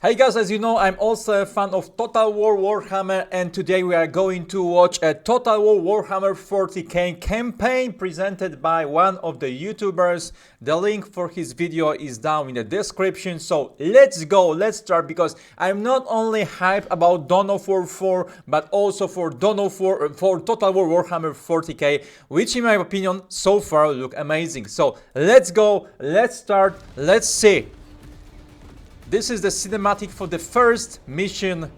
Hey guys, as you know, I'm also a fan of Total War Warhammer, and today we are going to watch a Total War Warhammer 40k campaign presented by one of the YouTubers. The link for his video is down in the description, so let's go, let's start, because I'm not only hyped about Dawn of War 4, but also for Total War Warhammer 40k, which in my opinion so far look amazing. So let's go, let's start, let's see. This is the cinematic for the first mission.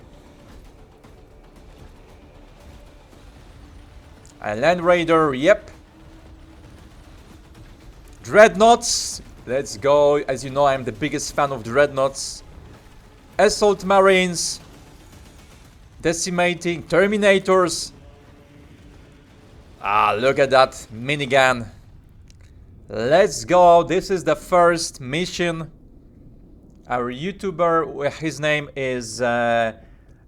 A Land Raider, yep. Dreadnoughts, let's go. As you know, I'm the biggest fan of Dreadnoughts. Assault Marines. Decimating Terminators. Ah, look at that minigun. Let's go. This is the first mission. Our YouTuber, his name is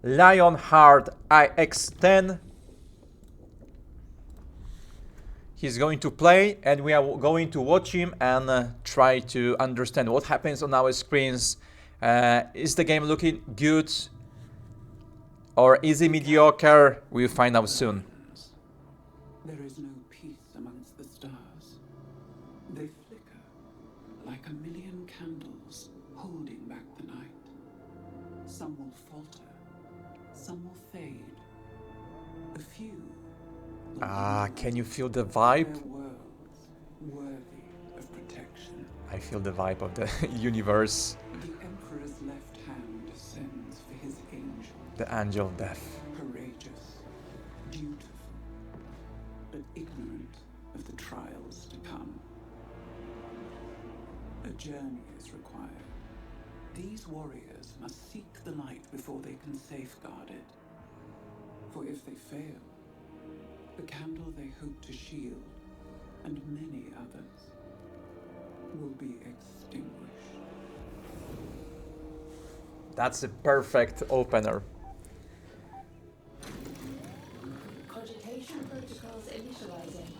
Lionheart IX10. He's going to play, and we are going to watch him and try to understand what happens on our screens. Is the game looking good, or is it mediocre? We'll find out soon. There is no peace amongst the stars. They flicker like a million candles holding back the night. Some will falter, some will fade. A few will Can you feel the vibe? their worlds worthy of protection. I feel the vibe of the universe. The Emperor's left hand sends for his angel, The Angel of Death. courageous, dutiful, but ignorant of the trials to come. A journey is required. These warriors must seek the light before they can safeguard it. For if they fail, the candle they hope to shield, and many others, will be extinguished. That's a perfect opener. Cogitation protocols initializing.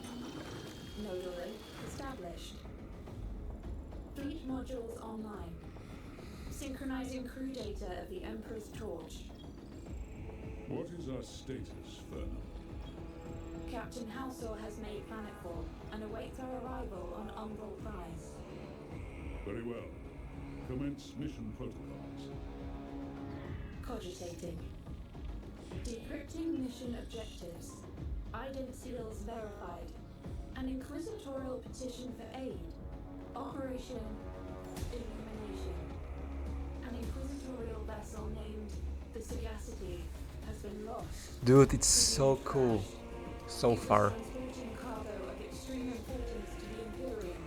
Nodal link established. Fleet modules online. Synchronizing crew data of the Emperor's Torch. What is our status, Vernon? Captain Halsor has made planetfall and awaits our arrival on Umbral Prize. Very well. Commence mission protocols. Cogitating. Decrypting mission objectives. Ident seals verified. An inquisitorial petition for aid. Operation Illumination. An inquisitorial vessel named the Sagacity has been lost. Dude, it's so cool so far. Transporting cargo of extreme importance to the Imperium.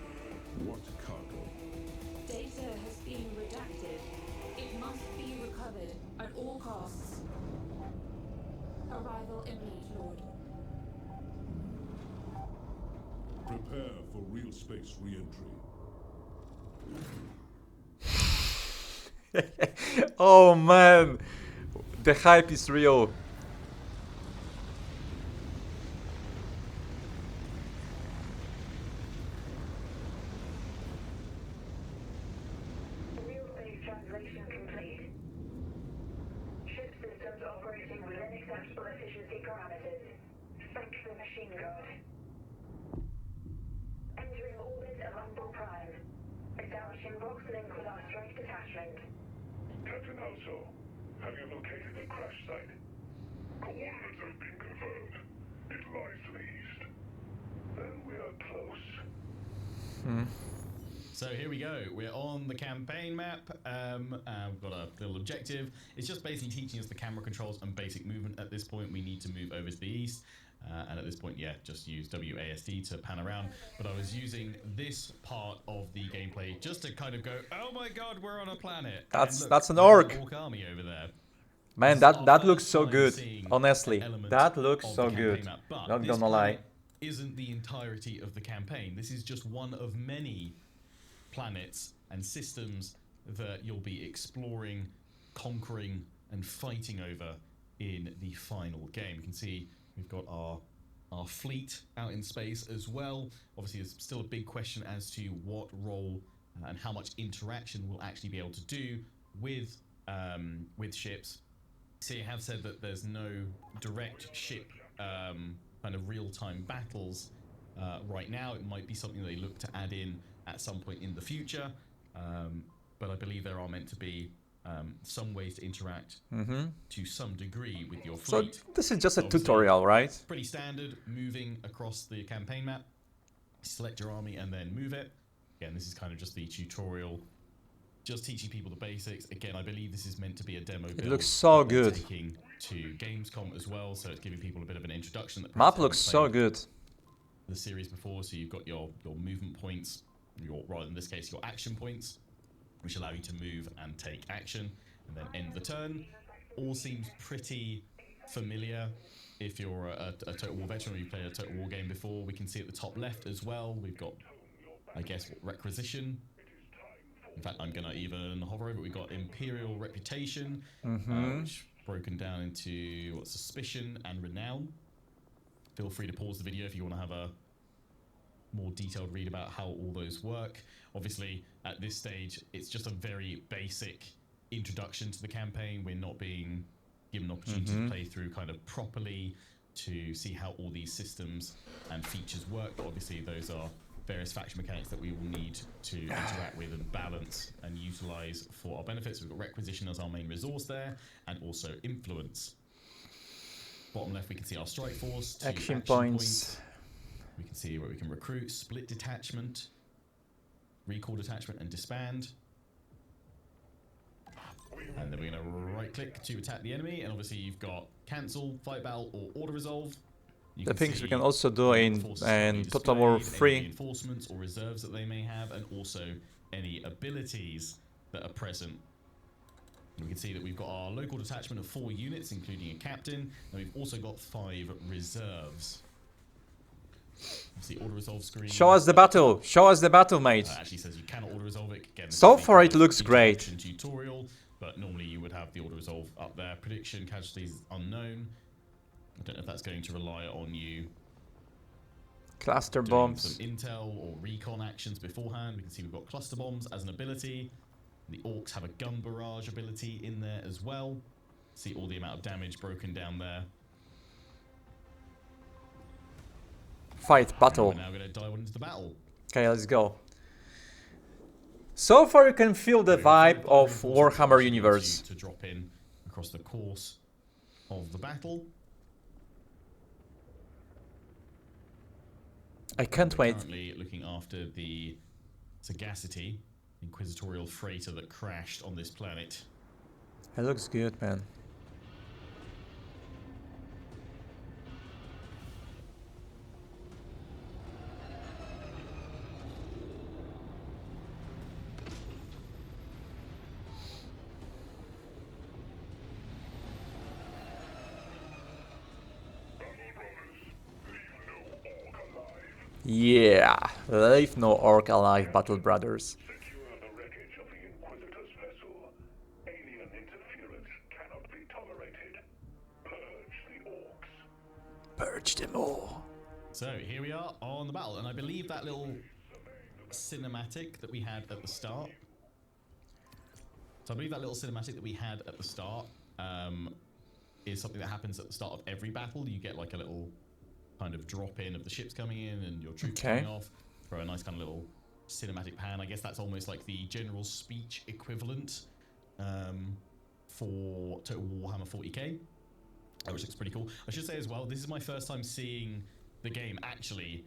What cargo? Data has been redacted. It must be recovered at all costs. Arrival imminent, Lord. Prepare for real space re-entry. Oh man, the hype is real. Real space translation complete. Ship systems operating within acceptable efficiency parameters. Thank the machine god. Entering orbit of Umbral Prime. Establishing box link with our strike detachment. Captain Halsor, have you located the crash site? Coordinates have been confirmed. It lies to the east. Then we are close. So here we go. We're on the campaign map. We've got a little objective. It's just basically teaching us the camera controls and basic movement. At this point, we need to move over to the east. And at this point, yeah, just use WASD to pan around. But I was using this part of the gameplay just to kind of go, oh my god, we're on a planet. That's- And look, that's an there's orc. Orc army over there. Man, This is our that looks first so time good. seeing Honestly, an element that looks of so the good. campaign map. But Not this gonna lie. planet isn't the entirety of the campaign. This is just one of many planets and systems that you'll be exploring, conquering, and fighting over in the final game. You can see we've got our fleet out in space as well. Obviously, there's still a big question as to what role and how much interaction we'll actually be able to do with with ships. So you have said that there's no direct ship kind of real-time battles right now. It might be something they look to add in at some point in the future, but I believe there are meant to be some ways to interact to some degree with your So fleet. this is just a Obviously, tutorial, right? Pretty standard, moving across the campaign map. Select your army and then move it. Again, this is kind of just the tutorial, just teaching people the basics. Again, I believe this is meant to be a demo build. It looks so that they're good. Taking to Gamescom as well, so it's giving people a bit of an introduction. That Map perhaps looks haven't so played good. the series before. So you've got your movement points, rather in this case, your action points, which allow you to move and take action and then end the turn. All seems pretty familiar if you're a Total War veteran or you've played a Total War game before. We can see at the top left as well, we've got, I guess, requisition. In fact, I'm going to even hover over it. We've got Imperial Reputation, which broken down into Suspicion and Renown. Feel free to pause the video if you want to have a more detailed read about how all those work. Obviously, at this stage, it's just a very basic introduction to the campaign. We're not being given an opportunity to play through kind of properly to see how all these systems and features work. But obviously, those are various faction mechanics that we will need to interact with and balance and utilize for our benefits. We've got Requisition as our main resource there, and also Influence. Bottom left, we can see our Strike Force. Action points. We can see where we can recruit, Split Detachment, Recall Detachment, and Disband. And then we're going to right-click to attack the enemy, and obviously you've got Cancel, Fight Battle, or Auto Resolve. The things we can also do in Total War 3. Reinforcements or reserves that they may have, and also any abilities that are present. And we can see that we've got our local detachment of 4 units, including a captain, and we've also got 5 reserves. See auto resolve screen. Show us the battle. Show us the battle, mate. Actually says you cannot auto resolve it. Again, So far it looks great. Tutorial, but normally you would have the auto resolve up there. Prediction casualties unknown. I don't know if that's going to rely on you Cluster doing bombs. some intel or recon actions beforehand. We can see we've got cluster bombs as an ability. The orcs have a gun barrage ability in there as well. See all the amount of damage broken down there. Fight, battle. We're now going to dive into the battle. Okay, let's go. So far you can feel the vibe of Warhammer universe. To drop in across the course of the battle. I can't wait. Currently looking after the Sagacity, inquisitorial freighter that crashed on this planet. It looks good, man. Yeah, leave no orc alive, Battle Brothers. Secure the wreckage of the Inquisitor's vessel. Alien interference cannot be tolerated. Purge the orcs. Purge them all. So here we are on the battle, and I believe that little cinematic that we had at the start. So I believe that little cinematic that we had at the start is something that happens at the start of every battle. You get like a little kind of drop in of the ships coming in and your troops coming off for a nice kind of little cinematic pan. I guess that's almost like the general speech equivalent for Total Warhammer 40k, which looks pretty cool. I should say as well, this is my first time seeing the game actually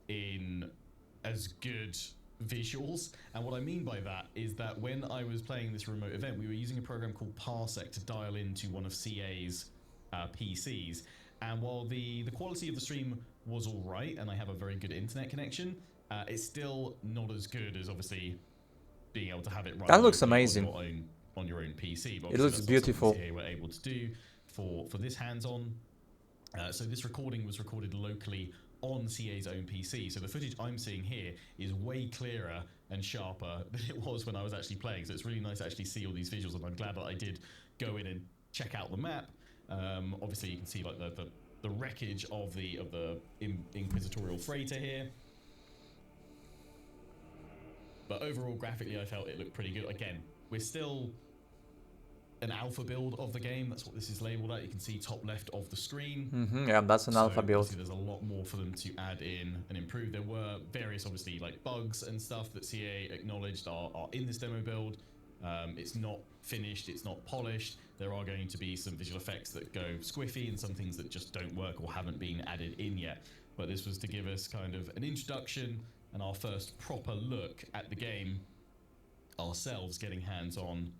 in as good visuals, and what I mean by that is that when I was playing this remote event, we were using a program called Parsec to dial into one of CA's PCs. And while the quality of the stream was all right, and I have a very good internet connection, it's still not as good as obviously being able to have it right. That looks amazing. On your own PC. But it looks beautiful. CA were able to do for this hands-on. So this recording was recorded locally on CA's own PC. So the footage I'm seeing here is way clearer and sharper than it was when I was actually playing. So it's really nice to actually see all these visuals, and I'm glad that I did go in and check out the map. Obviously, you can see like the wreckage of the inquisitorial freighter here. But overall, graphically, I felt it looked pretty good. Again, we're still an alpha build of the game. That's what this is labeled at. You can see top left of the screen. Yeah, that's an alpha build. There's a lot more for them to add in and improve. There were various, obviously, like bugs and stuff that CA acknowledged are in this demo build. It's not finished, it's not polished. There are going to be some visual effects that go squiffy and some things that just don't work or haven't been added in yet. But this was to give us kind of an introduction and our first proper look at the game ourselves, getting hands-on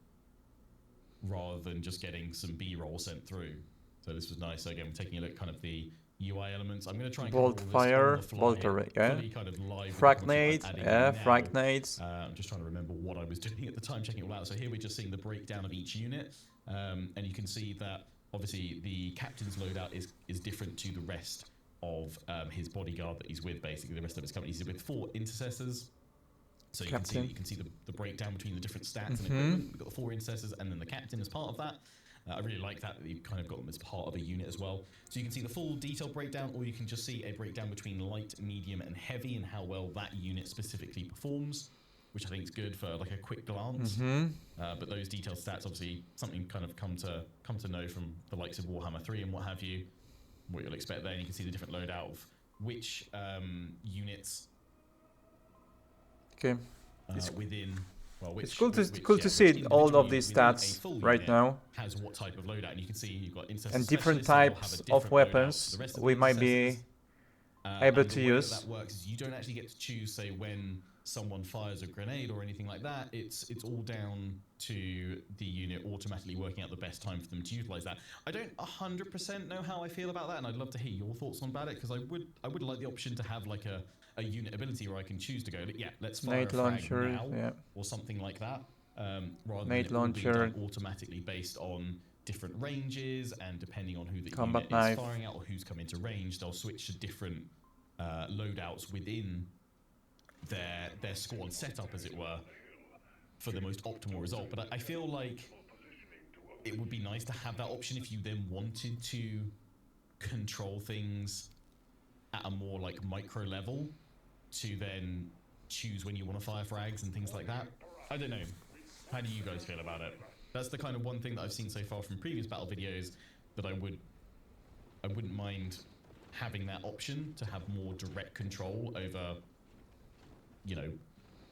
rather than just getting some B-roll sent through. So this was nice. So again, we're taking a look kind of the UI elements. I'm going to try and Bolt fire, bolt array, yeah. Kind of live Fragnade, yeah, Fragnades. I'm just trying to remember what I was doing at the time, checking it all out. So here we're just seeing the breakdown of each unit, and you can see that obviously the captain's loadout is different to the rest of his bodyguard that he's with. Basically, the rest of his company, he's with 4 intercessors. So you can see the breakdown between the different stats and equipment. We've got the 4 intercessors and then the captain as part of that. I really like that you've kind of got them as part of a unit as well. So you can see the full detailed breakdown, or you can just see a breakdown between light, medium, and heavy, and how well that unit specifically performs, which I think is good for like a quick glance. But those detailed stats, obviously, something kind of come to know from the likes of Warhammer 3 and what have you. What you'll expect there, and you can see the different loadout of which units. Okay. Within. Well, it's cool to see all of these stats right now. Has what type of loadout, and you can see you've got and different types of weapons we might be able to use. That works is you don't actually get to choose, say, when someone fires a grenade or anything like that. It's all down to the unit automatically working out the best time for them to utilize that. I don't 100% know how I feel about that, and I'd love to hear your thoughts on about it, because I would like the option to have like a unit ability where I can choose to go, yeah, let's fire a frag now, or something like that, rather than it being done automatically based on different ranges, and depending on who the unit is firing at or who's come into range, they'll switch to different loadouts within their squad setup, as it were, for the most optimal result. But I feel like it would be nice to have that option if you then wanted to control things at a more like micro level, to then choose when you want to fire frags and things like that. I don't know. How do you guys feel about it? That's the kind of one thing that I've seen so far from previous battle videos that I wouldn't mind having that option to have more direct control over, you know,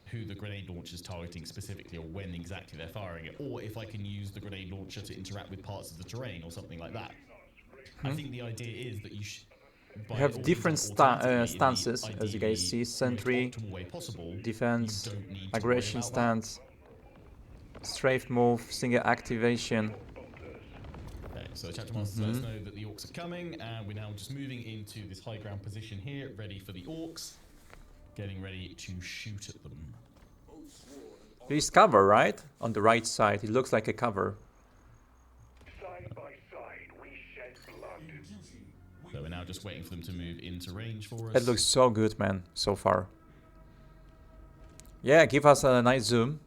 who the grenade launcher is targeting specifically, or when exactly they're firing it, or if I can use the grenade launcher to interact with parts of the terrain or something like that. I think the idea is that you have different stances, as you guys see: sentry, defense, aggression stance, strafe move, single activation. Okay, so the chapter masters let us know that the orcs are coming, and we're now just moving into this high ground position here, ready for the orcs, getting ready to shoot at them. There's cover, right? On the right side, it looks like a cover. So we're now just waiting for them to move into range for us. It looks so good, man, so far. Yeah, give us a nice zoom.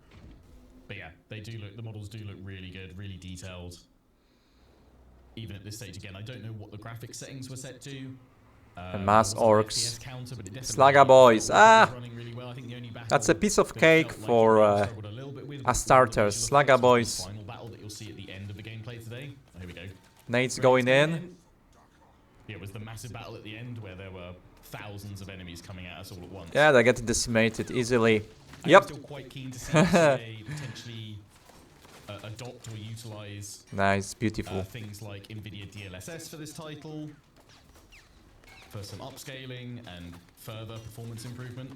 But yeah, the models do look really good, really detailed. Even at this stage, again, I don't know what the graphics settings were set to. And mass orcs. Slugger boys. Really well. That's a piece of cake for a starters. Slugger boys. Final battle that you'll see at the end of the gameplay today. Oh, here we go. Nate's going in. Yeah, it was the massive battle at the end where there were thousands of enemies coming at us all at once. Yeah, they get decimated easily. I'm still quite keen to see they potentially adopt or utilize nice, beautiful things like NVIDIA DLSS for this title, for some upscaling and further performance improvement.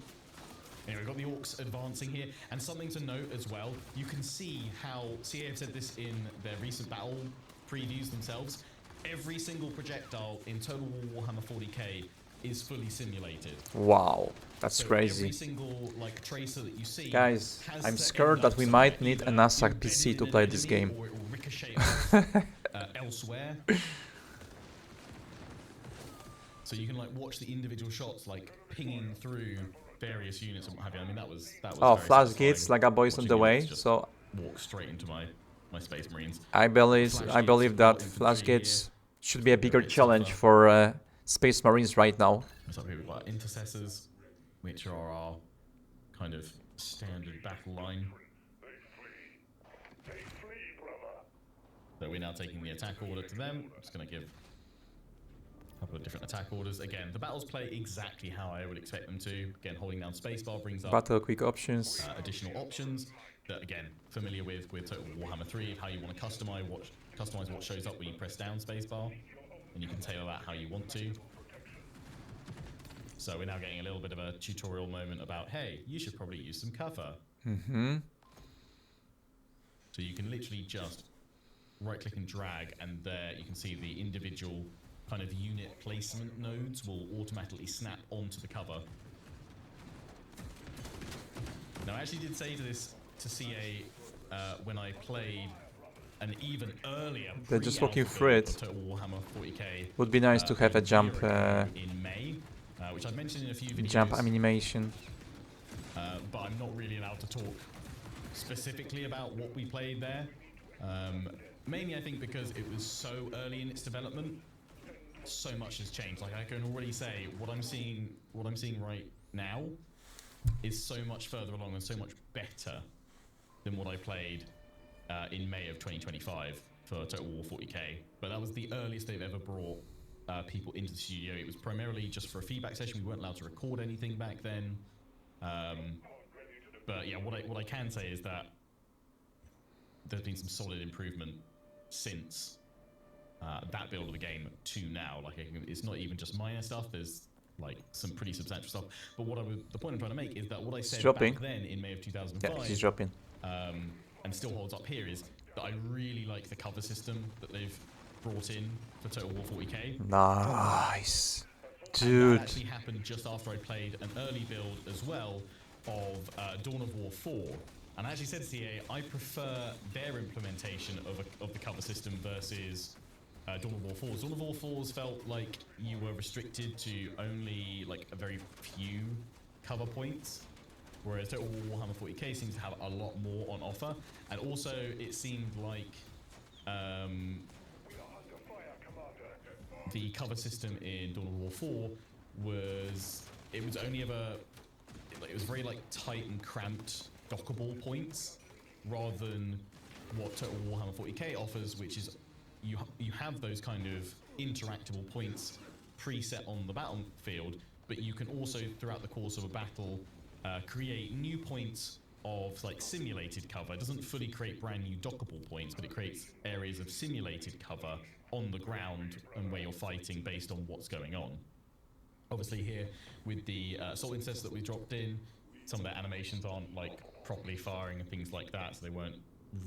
Anyway, we've got the orcs advancing here, and something to note as well, you can see how CA have said this in their recent battle previews themselves. Every single projectile in Total War Warhammer 40k is fully simulated. Wow, that's crazy. Every single like tracer that you see, guys, I'm scared that we might need a NASA PC to play this game. Or it will ricochet elsewhere. So you can like watch the individual shots like pinging through various units and what have you. I mean, that was oh, flash gates, like a boys on the way. So walk straight into my Space Marines. I believe that flash gates should be a bigger challenge for Space Marines right now. So here we've got intercessors, which are our kind of standard battle line. They flee, brother. So we're now taking the attack order to them. I'm just going to give a couple of different attack orders. Again, the battles play exactly how I would expect them to. Again, holding down spacebar brings up Battle quick options. additional options that, again, familiar with Total Warhammer 3, of how you want to customize what shows up when you press down spacebar, and you can tailor that how you want to. So we're now getting a little bit of a tutorial moment about, hey, you should probably use some cover. Mm-hmm. So you can literally just right-click and drag, and there you can see the individual kind of unit placement nodes will automatically snap onto the cover. Now, I actually did say to CA when I played an even earlier. They're just walking through it. Total Warhammer 40k. Would be nice to have a jump in May, which I've mentioned in a few videos. jump animation. But I'm not really allowed to talk specifically about what we played there. Mainly, I think because it was so early in its development, so much has changed. Like I can already say, what I'm seeing right now is so much further along and so much better than what I played in May of 2025 for Total War 40k. But that was the earliest they've ever brought people into the studio. It was primarily just for a feedback session. We weren't allowed to record anything back then. But yeah, what I can say is that there's been some solid improvement since that build of the game to now. Like it's not even just minor stuff. There's like some pretty substantial stuff. But the point I'm trying to make is that what I said back then in May of 2005, yeah, he's dropping, and still holds up here, is that I really like the cover system that they've brought in for Total War 40k. Nice, dude. And that actually happened just after I played an early build as well of Dawn of War 4. And I actually said to CA, I prefer their implementation of the cover system versus Dawn of War 4's. Dawn of War 4's felt like you were restricted to only like a very few cover points, whereas Total War Warhammer 40k seems to have a lot more on offer. And also, it seemed like the cover system in Dawn of War 4 was only ever, it was very like tight and cramped dockable points, rather than what Total Warhammer 40k offers, which is you have those kind of interactable points preset on the battlefield, but you can also throughout the course of a battle create new points of like simulated cover. It doesn't fully create brand new dockable points, but it creates areas of simulated cover on the ground and where you're fighting based on what's going on. Obviously here with the assault instance that we dropped in, some of their animations aren't like properly firing and things like that, so they weren't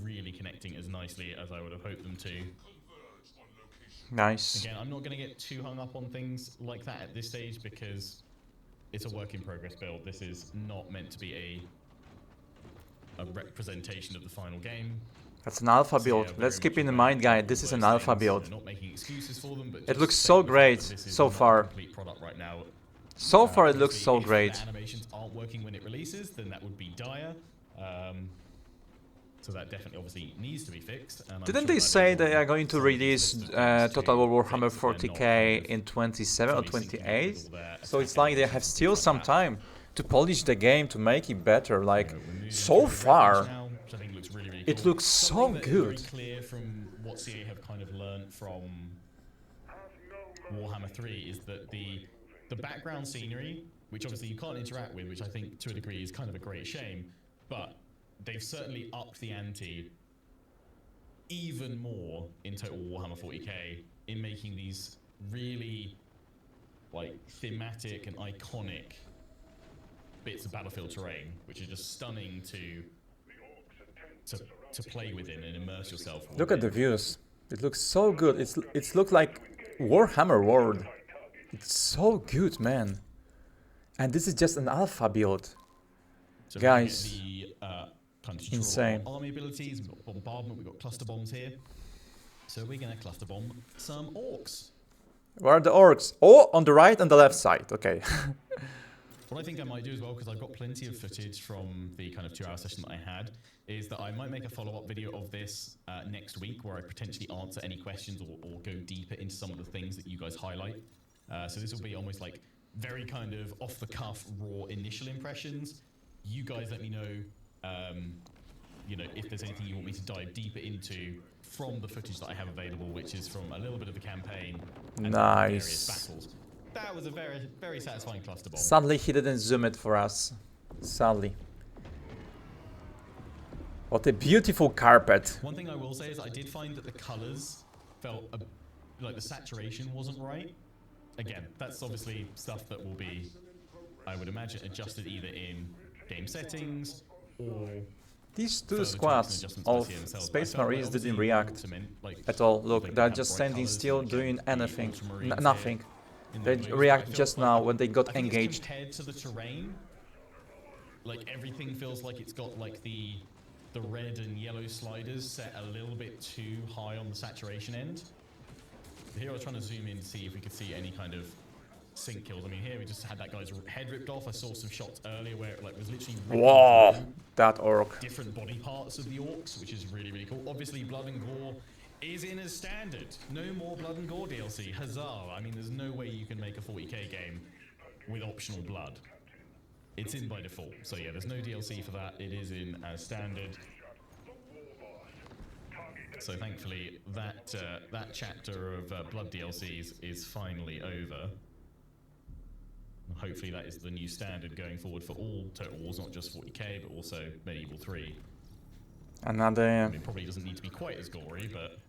really connecting as nicely as I would have hoped them to. Nice. Again, I'm not going to get too hung up on things like that at this stage because it's a work in progress build. This is not meant to be a representation of the final game. That's an alpha So, build. yeah, Let's very keep much in aware mind, of guys, all this is those an alpha things. build. They're not making excuses for them, but It just looks saying so the fact great that this is so not a far. complete product right now. So far it looks Obviously, so if great. the animations aren't working when it releases, then that would be dire. So that definitely obviously needs to be fixed. And I'm Didn't sure they that say is they on are going to some of these release lists of things to Total War Warhammer fix if they're not 40k kind of in 27 or fully syncing up with 28? all their So it's attack like they have animations and still things some like that. time to polish the game, to make it better. Like, We're moving so through the far, red now, which I think looks really, really it cool. looks so Something that is very good. clear from what CA have kind of learnt from Warhammer 3 is that the background scenery, which obviously you can't interact with, which I think to a degree is kind of a great shame, but they've certainly upped the ante even more in Total Warhammer 40k in making these really like thematic and iconic bits of battlefield terrain, which are just stunning to play within and immerse yourself with. Look at the views. It looks so good. It's looked like Warhammer World. It's so good, man. And this is just an alpha build. So Guys, we get the kind of tutorial insane. on army abilities. We've got bombardment. We've got cluster bombs here. So we're gonna cluster bomb some orcs. Where are the orcs? Oh, on the right and the left side. Okay. What I think I might do as well, because I've got plenty of footage from the kind of 2-hour session that I had, is that I might make a follow-up video of this next week where I potentially answer any questions or go deeper into some of the things that you guys highlight. So this will be almost like very kind of off-the-cuff, raw initial impressions. You guys let me know you know, if there's anything you want me to dive deeper into from the footage that I have available, which is from a little bit of the campaign and various battles. That was a very, very satisfying cluster bomb. Sadly, he didn't zoom it for us. Sadly. What a beautiful carpet. One thing I will say is I did find that the colors felt like the saturation wasn't right. Again, that's obviously stuff that will be, I would imagine, adjusted either in game settings or These two squads of Space Marines didn't react at all. Look, they're just standing still, doing anything. Nothing. They react just now when they got engaged. Compared to the terrain, like everything feels like it's got like the red and yellow sliders set a little bit too high on the saturation end. Here I was trying to zoom in to see if we could see any kind of sync kills. I mean, here we just had that guy's head ripped off. I saw some shots earlier where it like was literally Whoa, that orc. different body parts of the orcs, which is really, really cool. Obviously, Blood and Gore is in as standard. No more Blood and Gore DLC. Huzzah! I mean, there's no way you can make a 40k game with optional blood. It's in by default. So yeah, there's no DLC for that. It is in as standard. So thankfully, that chapter of Blood DLCs is finally over. Hopefully that is the new standard going forward for all Total Wars, not just 40k, but also Medieval 3. Another I mean, it probably doesn't need to be quite as gory, but,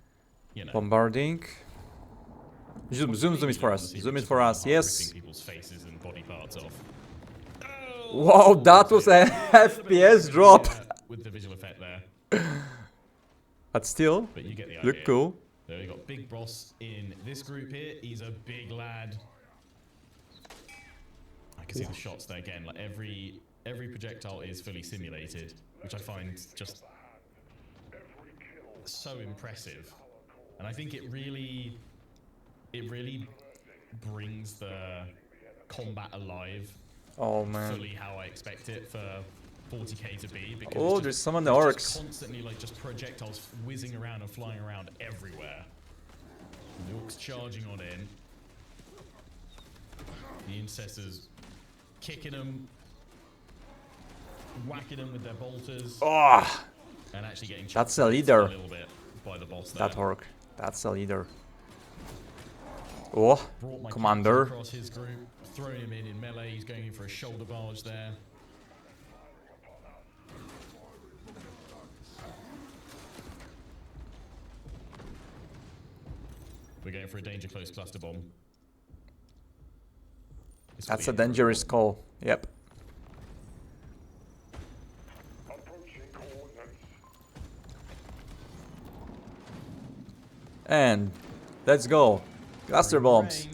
you know. bombarding. Zoom it for us. Zoom it for us. Yes. Ripping people's faces and body parts off. Wow, that was a FPS drop. With the visual effect there. But still, But you get the idea. look cool. So we got Big Boss in this group here. He's a big lad. I can see the shots there again. Like every projectile is fully simulated, which I find just so impressive. And I think it really brings the combat alive. Oh man. Fully how I expect it for 40k to be. Because Oh, it's there's just, some on the it's orcs. just constantly like just projectiles whizzing around and flying around everywhere. And the orcs charging on in. The intercessors kicking them, whacking them with their bolters, Oh, and actually getting that's a chopped leader. a little bit by the boss there. That orc. That's a leader. Oh, Brought my commander. captain across his group, throwing him in melee. He's going in for a shoulder barge there. We're going for a danger close cluster bomb. That's a dangerous call. Yep. Approaching coordinates. And let's go. Cluster bombs.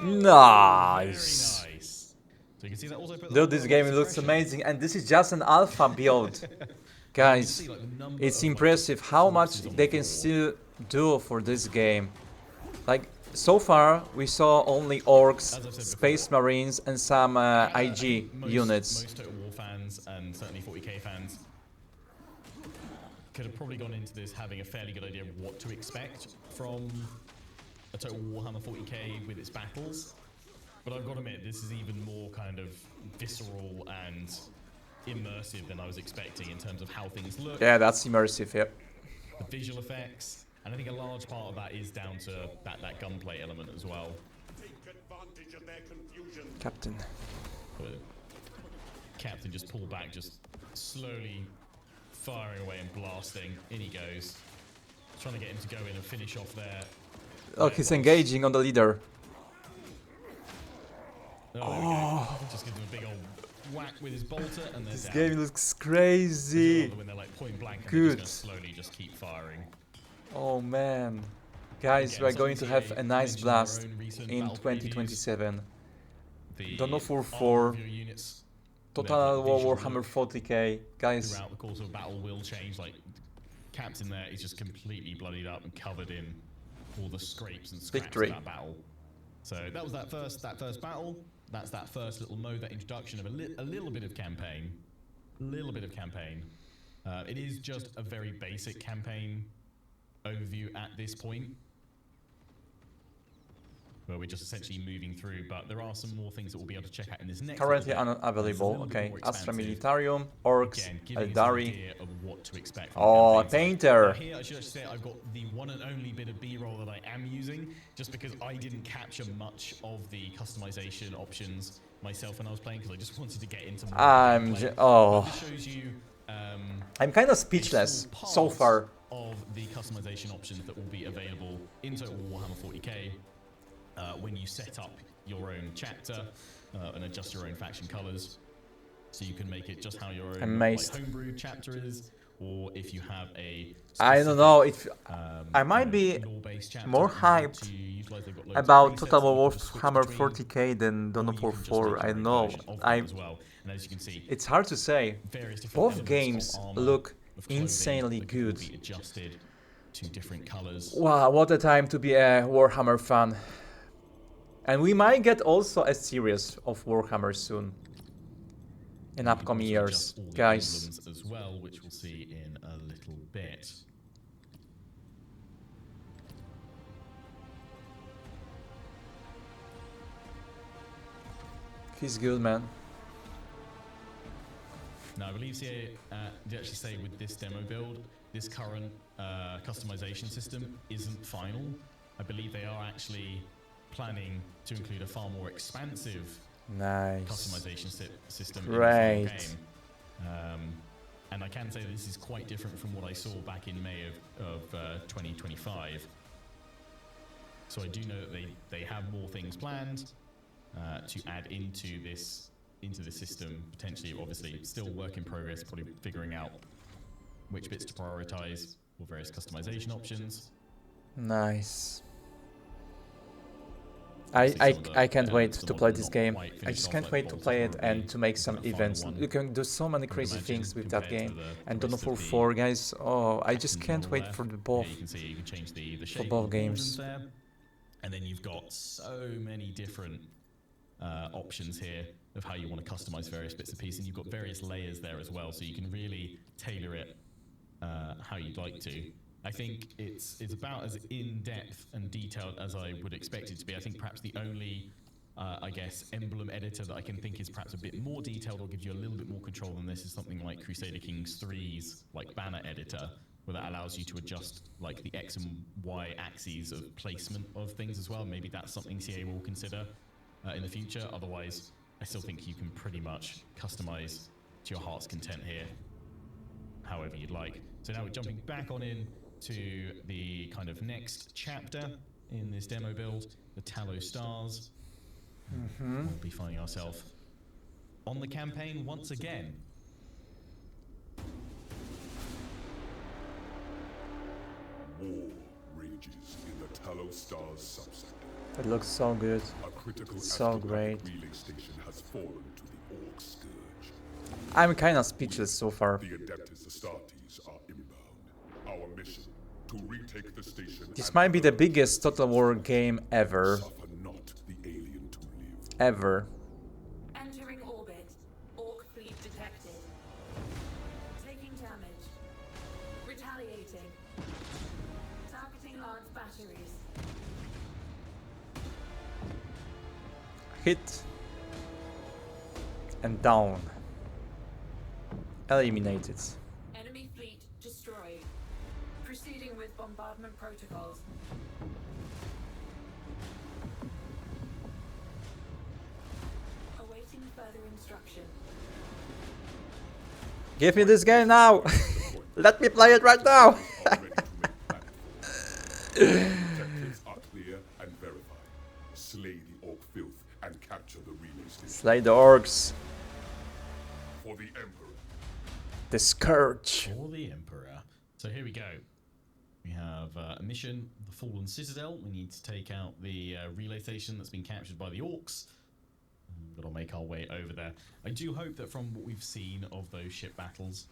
Nice. Very nice. So you can see that also put Dude, this game looks amazing, and this is just an alpha build. Guys, it's impressive how much they can still do for this game. Like, so far, we saw only orcs, space marines, and some IG units. Most Total War fans, and certainly 40k fans, could have probably gone into this having a fairly good idea of what to expect from a Total Warhammer 40k with its battles. But I've got to admit, this is even more kind of visceral and immersive than I was expecting in terms of how things look, Yeah, that's immersive, yep. the visual effects, and I think a large part of that is down to that gunplay element as well. Captain. But Captain just pulled back, just slowly firing away and blasting. In he goes. Trying to get him to go in and finish off there. Oh, he's engaging on the leader. Oh, there we go. Just gives him a big old whack with his bolter, and they're This down. game looks crazy. When they're like point blank, and Good. they're just gonna slowly just keep firing. Oh man. Guys, Again, we're going to something have a nice mentioned in our blast own recent in battle 2027. The Don't know for armor review units, Total the War visuals Warhammer look 40k. Guys, throughout the course of a battle will change. Like Captain there is just completely bloodied up and covered in all the scrapes and scraps Victory. of that battle. So that was that first battle. That's that first little mode, that introduction of a little bit of campaign. It is just a very basic campaign overview at this point. where we're just essentially moving through. But there are some more things that we'll be able to check out in this next. Currently little bit. unavailable. It's a little bit Okay, more Astra expansive. Militarium, Orcs, Again, giving us an Eldari. idea of what to expect from Oh, the campaign. Painter. Here, I should actually say I've got the one and only bit of B-roll that I am using, just because I didn't capture much of the customization options myself when I was playing, because I just wanted to get into more gameplay. Oh, This shows you I'm kind of a speechless small so part far. of the customization options that will be available in Total Warhammer 40k when you set up your own chapter and adjust your own faction colors, so you can make it just how your own Amazed. like, homebrew chapter is, or if you have a I don't know if I might you be know, law-based chapter more that you want hyped to utilize. They've got loads of about presets Total that you War can switch Warhammer between, 40k than Dawn or of you War can just 4. make I your own know. version of them as well. And as you can see, It's hard to say. various different Both elements games of armor, look of clothing insanely that can all good. be adjusted to different colors. Wow, what a time to be a Warhammer fan. And we might get also a series of Warhammer soon. In You can upcoming also years, adjust all the guys. emblems as well, which we'll see in a little bit. He's good, man. Now, I believe CA did actually say with this demo build, this current customization system isn't final. I believe they are actually planning to include a far more expansive Nice. customization system Great. in the final game. And I can say that this is quite different from what I saw back in May of 2025. So I do know that they have more things planned to add into this system, potentially. Obviously still work in progress, probably figuring out which bits to prioritize or various customization options. Nice. Obviously some of the I can't wait elements, the to ones play that are this not game. quite I finished just off, can't like wait to Bolts play of it and Horror to make is some the final events. one, You can do so many I would crazy imagine, things with that compared to game. the And Dawn rest of War the 4, guys. Oh, I just captains can't model wait there. for the Here both. you can see you can change the shape both of the games. games there, and then you've got so many different options here of how you want to customize various bits and pieces. And you've got various layers there as well, so you can really tailor it how you'd like to. I think it's about as in-depth and detailed as I would expect it to be. I think perhaps the only I guess emblem editor that I can think is perhaps a bit more detailed or gives you a little bit more control than this is something like Crusader Kings 3's like banner editor, where that allows you to adjust like the X and Y axes of placement of things as well. Maybe that's something CA will consider in the future. Otherwise, I still think you can pretty much customize to your heart's content here, however you'd like. So now we're jumping back on in to the kind of next chapter in this demo build, the Tallow Stars. We'll be finding ourselves on the campaign once again. War rages in the Tallow Stars subsector. It looks so good. A critical So astronomic great. relay station has fallen to the Orc Scourge. I'm kind of speechless so far. The Adeptus Astartes are inbound. Our mission, to retake the station. This and might be the purge biggest Total War game ever. Suffer not the alien to live. Ever. Entering orbit. Orc fleet detected. Taking damage. Retaliating. Targeting large batteries. Hit. And down. Eliminated. Enemy fleet destroyed. Proceeding with bombardment protocols. Awaiting further instruction. Give me this game now! Let me play it right now! Are ready to make planning. Objectives are clear and verified. Slay the Orc filth and capture the relay station. Slay the orcs. For the Emperor. The Scourge. For the Emperor. So here we go. We have a mission, the Fallen Citadel. We need to take out the relay station that's been captured by the Orcs. We've got to make our way over there. I do hope that from what we've seen of those ship battles...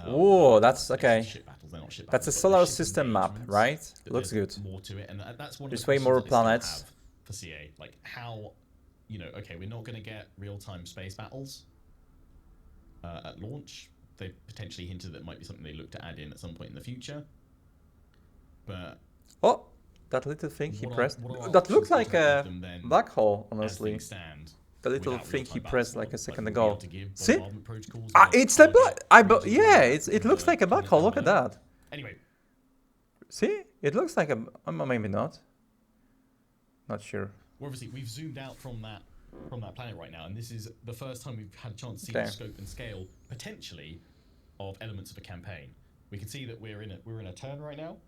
Oh, that's okay. Ship battles, they're not ship That's a battles, but solar the ship system map, engagements, right? that Looks there's good. more to it, and that's one There's of the way more questions that I planets. still have for CA. Like, how, you know, okay, we're not going to get real-time space battles at launch. They potentially hinted that it might be something they look to add in at some point in the future. But Oh! That little thing he What are- pressed. what are our That looks options to like interact a with them then black hole, as honestly. things stand? The little without thing he real-time pressed battles? like a second would we be able ago. to give See? bombardment protocols Ah, that it's the target black. regions Yeah, on it the looks like a black planet hole. down Look at below? that. Anyway, See? It looks like a. Maybe not. Not sure. well, obviously we've zoomed out from that planet right now, and this is the first time we've had a chance to see Okay. the scope and scale potentially of elements of a campaign. We can see that we're in a turn right now,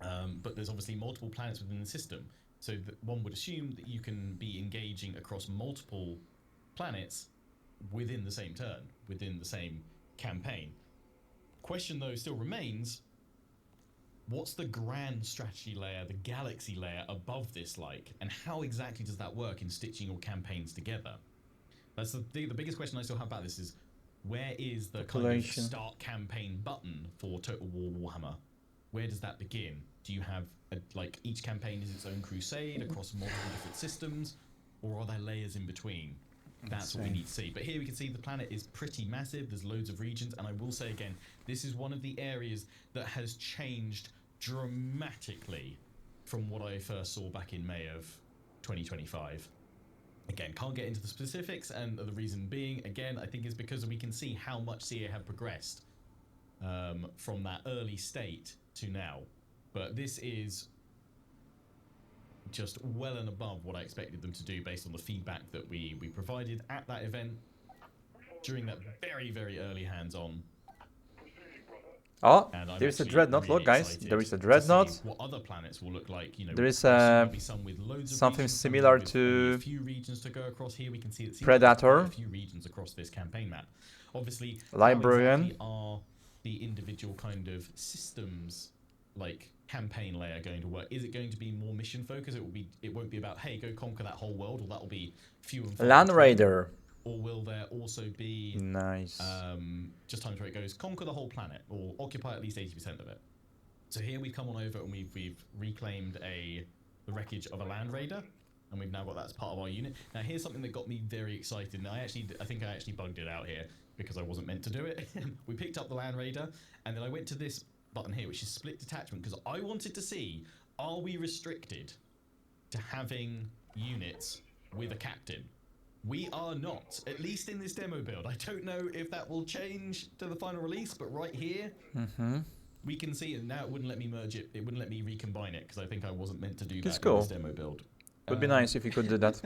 but there's obviously multiple planets within the system, so that one would assume that you can be engaging across multiple planets within the same turn, within the same campaign. Question though still remains: what's the grand strategy layer, the galaxy layer above this like, and how exactly does that work in stitching your campaigns together? That's the biggest question I still have about this is, where is the kind of Population. start campaign button for Total War Warhammer? Where does that begin? Do you have like each campaign is its own crusade across multiple different systems, or are there layers in between? That's what we need to see. But here we can see the planet is pretty massive. There's loads of regions, and I will say again, this is one of the areas that has changed dramatically from what I first saw back in May of 2025. Again, can't get into the specifics, and the reason being, again, I think is because we can see how much CA have progressed from that early state to now. But this is just well and above what I expected them to do based on the feedback that we provided at that event during that very, very early hands-on. Oh, And I'm there's a actually dreadnought. really Look, guys, excited there is a to dreadnought. see what other planets will look like. You know, There is I assume a there'll be some with loads of something regions, some similar with only to a few regions to go across. Here we can see that Predator. a few regions across this campaign map. Obviously, Librarian. how exactly are the individual kind of systems like campaign layer going to work? Is it going to be more mission focused? It won't be about, hey, go conquer that whole world, or that'll be few and far Land between? Raider. Or will there also be Nice. just times where it goes conquer the whole planet or occupy at least 80% of it? So here we've come on over and we've reclaimed the wreckage of a Land Raider, and we've now got that as part of our unit. Now here's something that got me very excited, and I think I actually bugged it out here because I wasn't meant to do it. We picked up the Land Raider, and then I went to this button here, which is split detachment, because I wanted to see, are we restricted to having units with a captain? We are not, at least in this demo build. I don't know if that will change to the final release, but right here, we can see it. Now it wouldn't let me merge it. It wouldn't let me recombine it because I think I wasn't meant to do It's that in this cool. demo build. Would be nice if you could do that.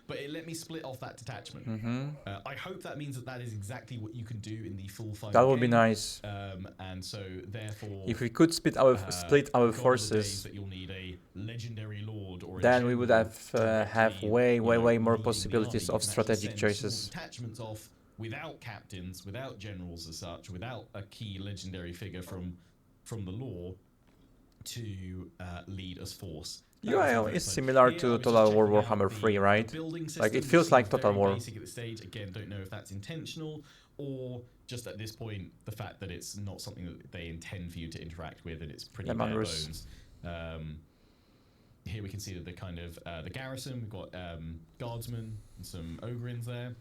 But it let me split off that detachment. I hope that means that is exactly what you can do in the full final That would be game. nice. And so therefore, If we could split our gone are the days forces, that you'll need a legendary lord or a then we would general have directly, way you know, more leading the possibilities army. of You can actually strategic send small choices. detachments off without captains, without generals as such, without a key legendary figure from the lore to lead as force. UI is similar to Total War Warhammer 3, right? Like, it feels like Total War. Basic at this stage. Again, don't know if that's intentional or just at this point the fact that it's not something that they intend for you to interact with, and it's pretty bare bones. Here we can see that the kind of the garrison. We've got guardsmen and some ogrins there.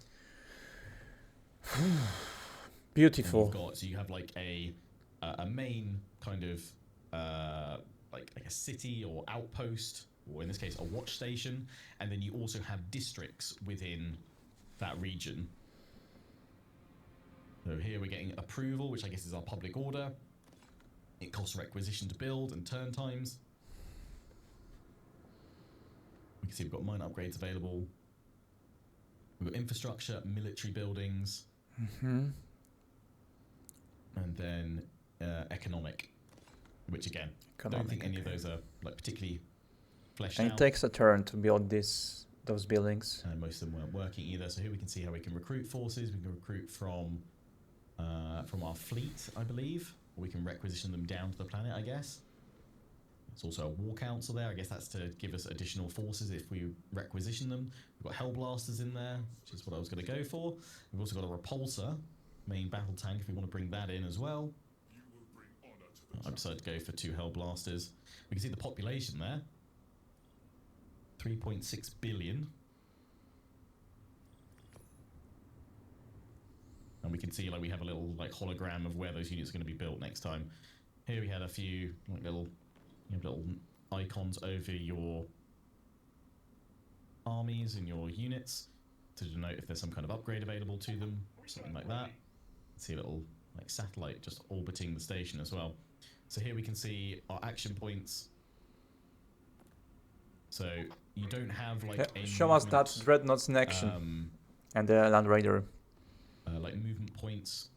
Beautiful. So you have like a main kind of like a city or outpost, or in this case a watch station, and then you also have districts within that region. So here we're getting approval, which I guess is our public order. It costs requisition to build and turn times. We can see we've got mine upgrades available. We've got infrastructure, military buildings, and then economic, which again, don't think any of those are like particularly fleshed And out. it takes a turn to build those buildings. And most of them weren't working either. So here we can see how we can recruit forces. We can recruit from our fleet, I believe. Or we can requisition them down to the planet, I guess. There's also a war council there. I guess that's to give us additional forces if we requisition them. We've got Hellblasters in there, which is what I was going to go for. We've also got a repulsor, main battle tank, if we want to bring that in as well. I decided to go for 2 Hellblasters. We can see the population there. 3.6 billion. And we can see like we have a little like hologram of where those units are going to be built next time. Here we had a few like little icons over your armies and your units to denote if there's some kind of upgrade available to them, something like that. See a little like satellite just orbiting the station as well. So here we can see our action points. So you don't have like a show us that dreadnoughts in action and the Land Raider. Like movement points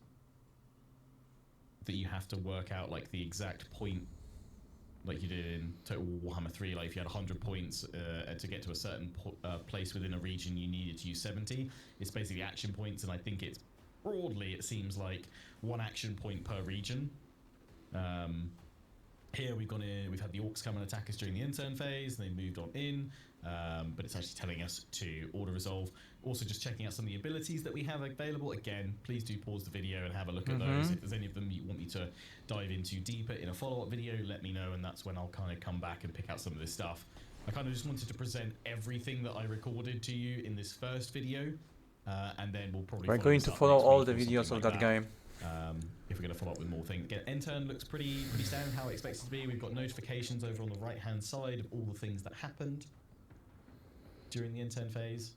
that you have to work out like the exact point, like you did in Total Warhammer 3. Like if you had 100 points to get to a certain place within a region, you needed to use 70. It's basically action points, and I think it's broadly, it seems like 1 action point per region. Here we've gone in, we've had the orcs come and attack us during the intern phase, and they moved on in, but it's actually telling us to auto resolve. Also just checking out some of the abilities that we have available. Again, please do pause the video and have a look at those. If there's any of them you want me to dive into deeper in a follow-up video, let me know, and that's when I'll kind of come back and pick out some of this stuff. I kind of just wanted to present everything that I recorded to you in this first video, and then we'll probably We're going to follow all the videos of that game. If we're going to follow up with more things. Again, intern looks pretty standard how I expect it to be. We've got notifications over on the right hand side of all the things that happened during the intern phase,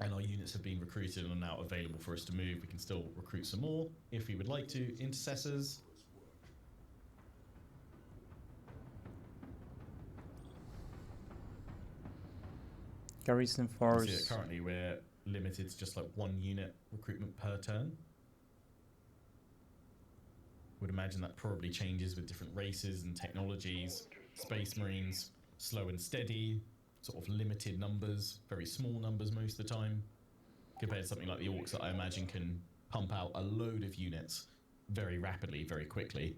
and our units have been recruited and are now available for us to move. We can still recruit some more if we would like to. Intercessors. Garrison See force. that currently we're limited to just like 1 unit recruitment per turn. Would imagine that probably changes with different races and technologies. Space Marines, slow and steady, sort of limited numbers, very small numbers most of the time, compared to something like the Orcs that I imagine can pump out a load of units very rapidly, very quickly.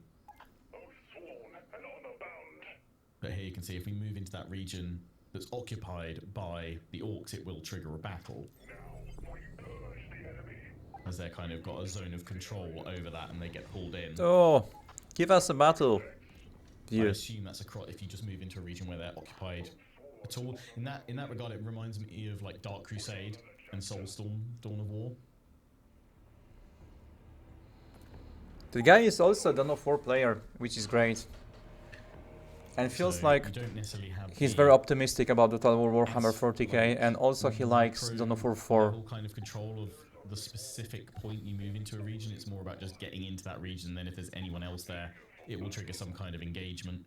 But here you can see if we move into that region that's occupied by the Orcs, it will trigger a battle. As they're kind of got a zone of control over that and they get pulled in. Oh, give us a battle. I assume that's across if you just move into a region where they're occupied at all. In that regard, it reminds me of like Dark Crusade and Soulstorm, Dawn of War. The guy is also a Dawn of War player, which is great. And feels So like you don't necessarily have he's the very optimistic about the Total War Warhammer 40k, and also he likes Dawn of War 4. level kind of control of the specific point you move into a region. It's more about just getting into that region. Then if there's anyone else there, it will trigger some kind of engagement.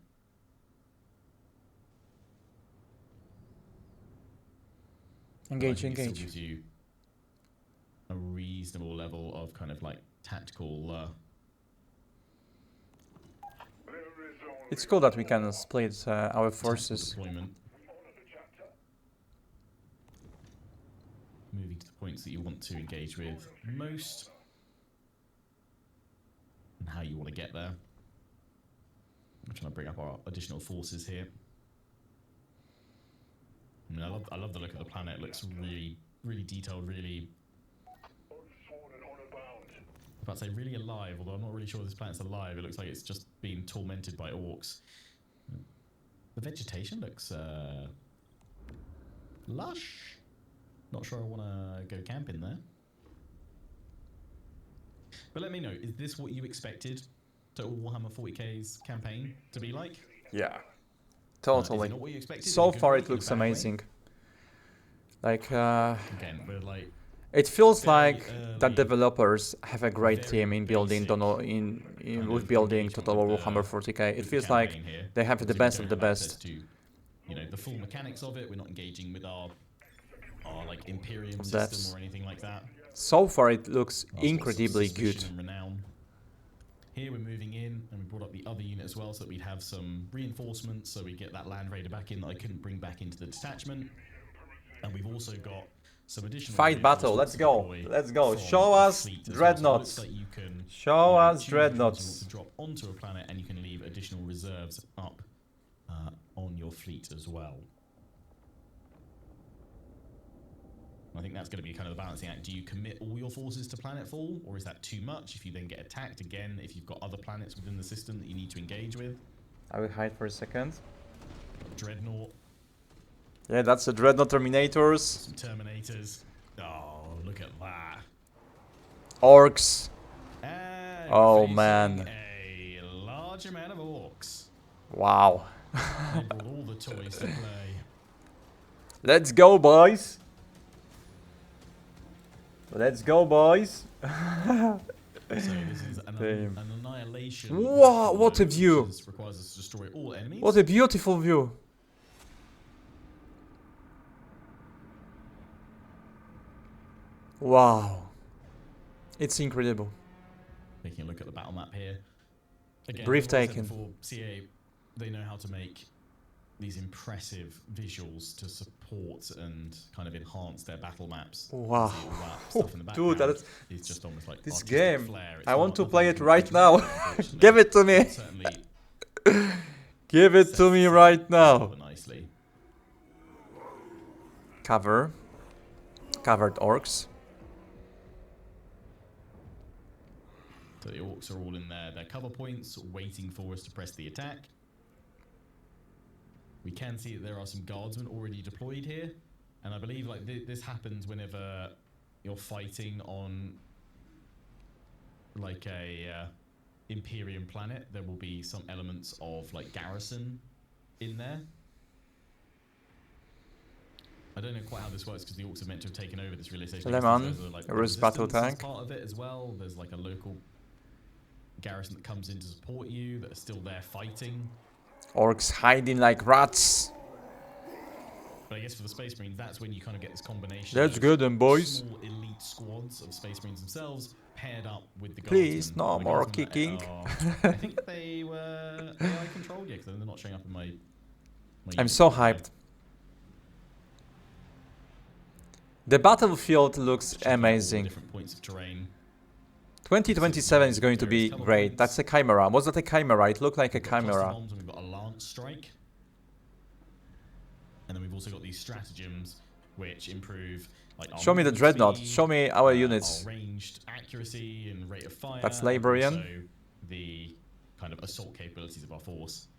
Engage, But I think it still engage. gives you a reasonable level of kind of like tactical. It's cool that we can split our tactical forces. deployment. Moving to the points that you want to engage with most, and how you want to get there. I'm trying to bring up our additional forces here. I mean, I love the look of the planet. It looks really, really detailed, really. I was about to say really alive, although I'm not really sure this planet's alive. It looks like it's just being tormented by orcs. The vegetation looks lush. Not sure I want to go camping there. But let me know, is this what you expected Total Warhammer 40k's campaign to be like? Yeah, Is totally. it not what you expected? So In a good far way, it in a looks bad way? amazing. Like, Again, we're like it feels very like early, that developers have a great very team in building basic in kind with of building engagement Total War with the- Warhammer 40k. It with the feels like campaign here. they have the Obviously, we best don't of the have access best. to, you know, the full mechanics of it. We're not engaging with our like Imperium That's- system or anything like that. So far it looks Our sort of incredibly suspicion good. and renown. Here we're moving in, and we brought up the other unit as well, so that we'd have some reinforcements, so we get that Land Raider back in that I couldn't bring back into the detachment. And we've also got some additional Fight battle, reinforcements let's to go, deploy let's go. from Show the us fleet as well. So it dreadnoughts. looks like you can, Show you know, us choose which ones you want dreadnoughts. to drop onto a planet, and you can leave additional reserves up on your fleet as well. I think that's going to be kind of the balancing act. Do you commit all your forces to planetfall, or is that too much? If you then get attacked again, if you've got other planets within the system that you need to engage with. I will hide for a second. Dreadnought, Yeah, that's the Dreadnought Terminators, some Terminators. Oh, look at that. Orcs. And Oh, facing man. a large amount of orcs. Wow. They brought all the toys to play. Let's go, boys. Let's go, boys. So this is an Damn. annihilation. Wow, what a mode, view. which requires us to destroy all enemies. What a beautiful view. Wow. It's incredible. Taking a look at the battle map here. Again, Breathtaking. For CA, they know how to make these impressive visuals to support and kind of enhance their battle maps. Wow. See all that stuff in the Dude, background that's is just almost like this artistic game. flair. It's I want not to nothing play you it can right do now. unfortunately. Give it to me. It certainly Give it to me right now. rather nicely. Cover. Covered orcs. So the orcs are all in their cover points, waiting for us to press the attack. We can see that there are some guardsmen already deployed here, and I believe like this happens whenever you're fighting on like a Imperium planet. There will be some elements of like garrison in there. I don't know quite how this works because the orcs are meant to have taken over this relay station. I guess Lemon, there's like there is battle resistance as tank. part of it as well. There's like a local garrison that comes in to support you that are still there fighting. Orcs hiding like rats. But I guess for the Space Marines, that's when you kind of get this combination. That's of good then, boys. Small elite squads of Space Marines themselves paired up with the Please, guardsmen. no The more guardsmen kicking. I think they were AI controlled, yeah, because they're not showing up in my I'm unit. so hyped. The battlefield looks Just checking out all the amazing. different points of terrain. 2027 is going to be great. That's a chimera. Was that a chimera? It looked like a We've got cluster chimera. bombs and we've got a lance strike. And then we've also got these stratagems which improve like our Show me the movement dreadnought. speed, Show me our units. our ranged accuracy and rate of fire. That's and Librarian. also the kind of assault capabilities of our force.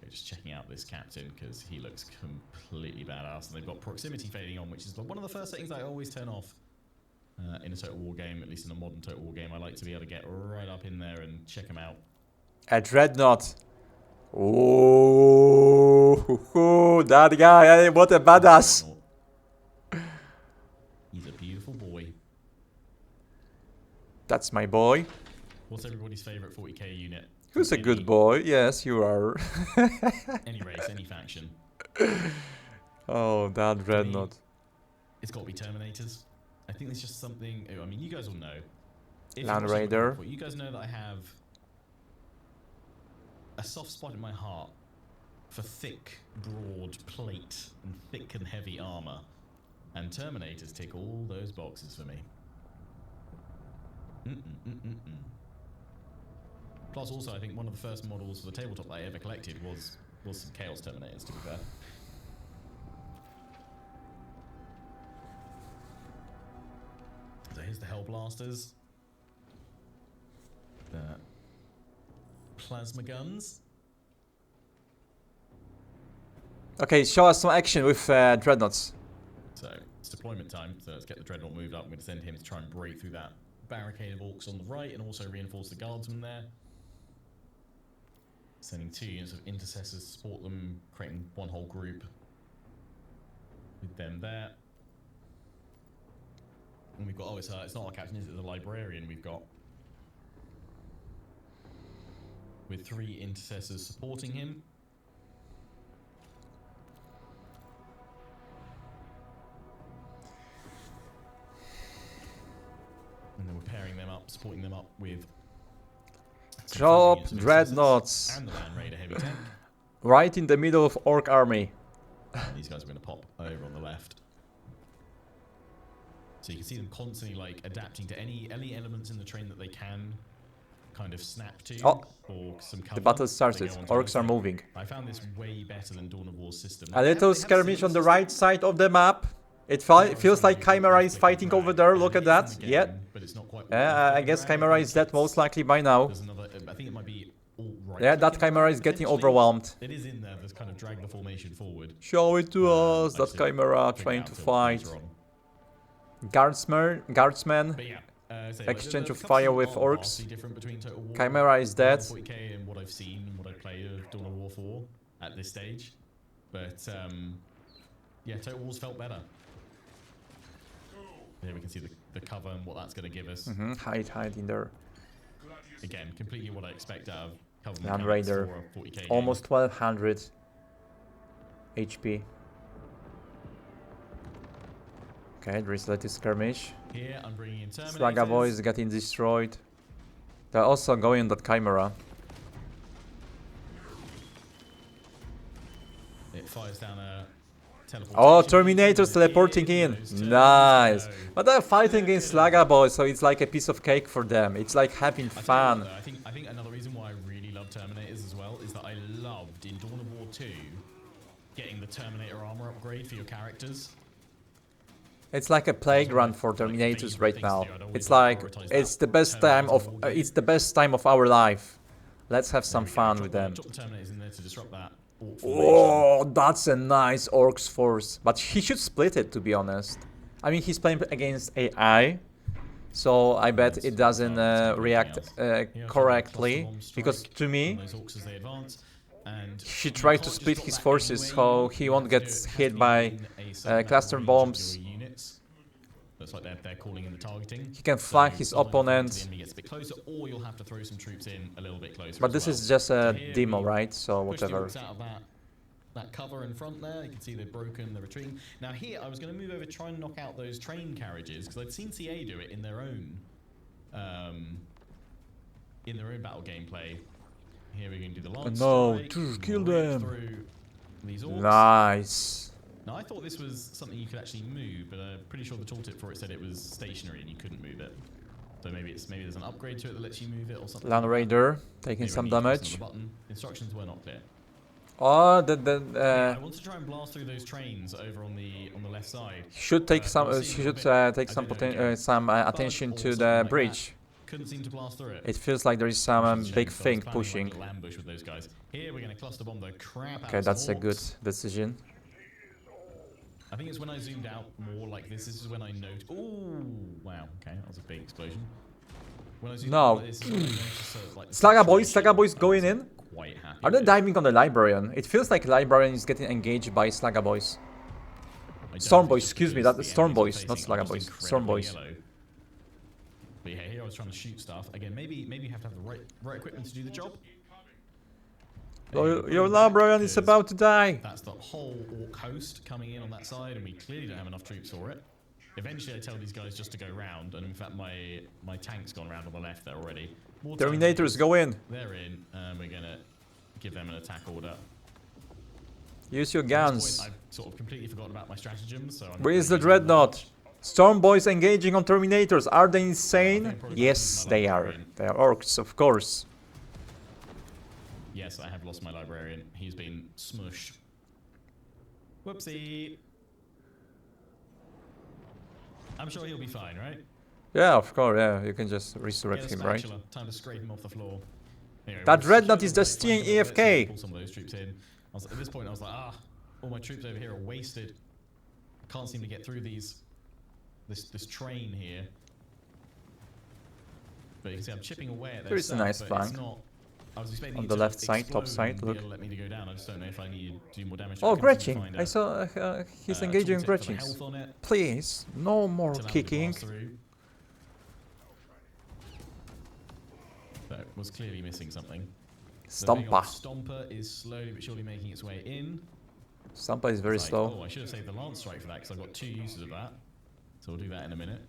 Yeah, just checking out this captain because he looks completely badass, and they've got proximity fading on, which is one of the first settings I always turn off in a Total War game, at least in a modern Total War game. I like to be able to get right up in there and check them out. A dreadnought. Oh, that guy! What a badass! He's a beautiful boy. That's my boy. What's everybody's favorite 40k unit? Who's a Any- good boy? Yes, you are. Any race, any faction. Oh, that dreadnought. It's got to be Terminators. I think it's just something. I mean, you guys will know. If Land you're watching my Raider. report, you guys know that I have a soft spot in my heart for thick, broad plate and thick and heavy armor, and Terminators tick all those boxes for me. Plus, also, I think one of the first models for the tabletop that I ever collected was some Chaos Terminators, to be fair. So here's the Hellblasters. The plasma guns. Okay, show us some action with dreadnoughts. So it's deployment time. So let's get the Dreadnought moved up. I'm going to send him to try and break through that barricade of orcs on the right and also reinforce the guardsmen there. Sending 2 units of intercessors to support them, creating one whole group with them there. And we've got, oh, it's not our captain, is it? The librarian we've got. With 3 intercessors supporting him. And then we're pairing them up, supporting them up with some Drop units of dreadnoughts. and the Land Raider heavy tank. Right in the middle of orc army. And these guys are going to pop over on the left. So you can see them constantly like adapting to any elements in the train that they can kind of snap to Oh, for some cover. The battle They started. go onto Orcs are another. moving. I found this way better than Dawn of War's system. A little skirmish on the right side of the map. It feels like Chimera is fighting over there. Look at that. Yeah. But it's not quite. I guess Chimera is dead most likely by now. There's another. I think it might be all right. Yeah, that Chimera is getting overwhelmed. It is in there. That's kind of dragged the formation forward. Show it to us. I That should Chimera figure trying out to till fight. later on. Guardsmen. But yeah, so Exchange the of fire with cutscenes are orcs. vastly different between Total War Chimera is dead. 40k and what I've seen and what I've played of Dawn of War 4. at this stage. But yeah, Total War's felt better. Here we can see the cover and what that's going to give us. Hide in there. Again, completely what I expect out of cover Land mechanics Raider. for a 40k game. Almost 1200 HP. Okay, there is a little skirmish. Here I'm bringing in Terminators. Slaga boys getting destroyed. They're also going on that Chimera. It fires down a teleportation. Oh, Terminators teleporting in. Those Nice. go. But they're fighting against Slaga boys, so it's like a piece of cake for them. It's like having I tell you fun. what, though, I think another reason why I really love Terminators as well is that I loved in Dawn of War 2 getting the Terminator armor upgrade for your characters. It's like a playground for Terminators right now. It's like it's the best time of our life. Let's have some fun with them. Drop the Terminators in there to disrupt that. Oh, that's a nice Orcs force. But he should split it, to be honest. I mean, he's playing against AI, so I bet it doesn't react correctly. Because to me, he tried to split his forces so he won't get hit by cluster bombs. Looks like they're calling in the targeting. He can flank his opponent. The enemy gets a bit closer, or you'll have to throw some troops in a little bit closer. But this is just a demo, right? So whatever. Push the orcs out of that cover in front there. You can see they're broken, they're retreating. Now here, I was going to move over, try and knock out those train carriages because I'd seen CA do it in their own battle gameplay. Here we're going to do the lance strike. Kill them. Through these orcs. Nice. Now I thought this was something you could actually move, but I'm pretty sure the tooltip for it said it was stationary and you couldn't move it. So maybe there's an upgrade to it that lets you move it or something. Land Raider taking Maybe I some need to press damage. another button. Instructions were not clear. Oh, I want to try and blast through those trains over on the left side. should take some. She should take some attention to the bridge. Couldn't seem to blast through it. It feels like there is some big thing pushing. Little ambush with those guys. Here we're going to cluster bomb the crap out Okay, of that's some a good orcs. decision. I think it's when I zoomed out more like this. This is when I noticed. Oh, wow. Okay, that was a big explosion. When I zoomed No. out like this is when I noticed, like, the Slaga boys going in. Quite happy Are they with. diving on the Librarian? It feels like Librarian is getting engaged by Slaga boys. I don't Storm think boys, it's excuse me, because that's the Storm enemies boys, are not facing Slaga are just boys, Storm incredibly boys. yellow. But yeah, here I was trying to shoot stuff. Again, maybe you have to have the right equipment to do the job. Your Librarian is about to die. That's the whole orc host coming in on that side, and we clearly don't have enough troops for it. Eventually, I tell these guys just to go round, and in fact, my tank's gone around on the left there already. More Terminators, go in. They're in, and we're gonna give them an attack order. Use your At guns. this point, I've sort of completely forgotten about my stratagem, so I'm Where is not the really using that Dreadnought? much. Storm boys engaging on Terminators. Are they insane? probably Yes, my they are. Librarian. They are Orcs, of course. Yes, I have lost my librarian. He's been smushed. Whoopsie. I'm sure he'll be fine, right? Yeah, of course, yeah. You can just Get resurrect a him, right? spatula. Time to scrape him off the floor. Anyway, That we'll Dreadnought show is them just where to staying find the bullets and AFK. pull some of those troops in. At this point, I was like, all my troops over here are wasted. Can't seem to get through this train here. But you can see I'm chipping away at their There is a stuff, nice but flank. it's not. I was expecting On it the to left side, top explode side, and be look. able to let me to go down. I just don't know if I need to do more damage. Oh, I can't seem to Gretching. find I saw he's engaging in tooltip for the Gretchings. health on it Please, no more to allow me to kicking. blast through. That was clearly missing something. The big old Stompa. Stomper is slowly but surely making its way in. Stompa is very It's like, slow. Oh, I should have saved the lance strike for that because I've got 2 uses of that. So we'll do that in a minute.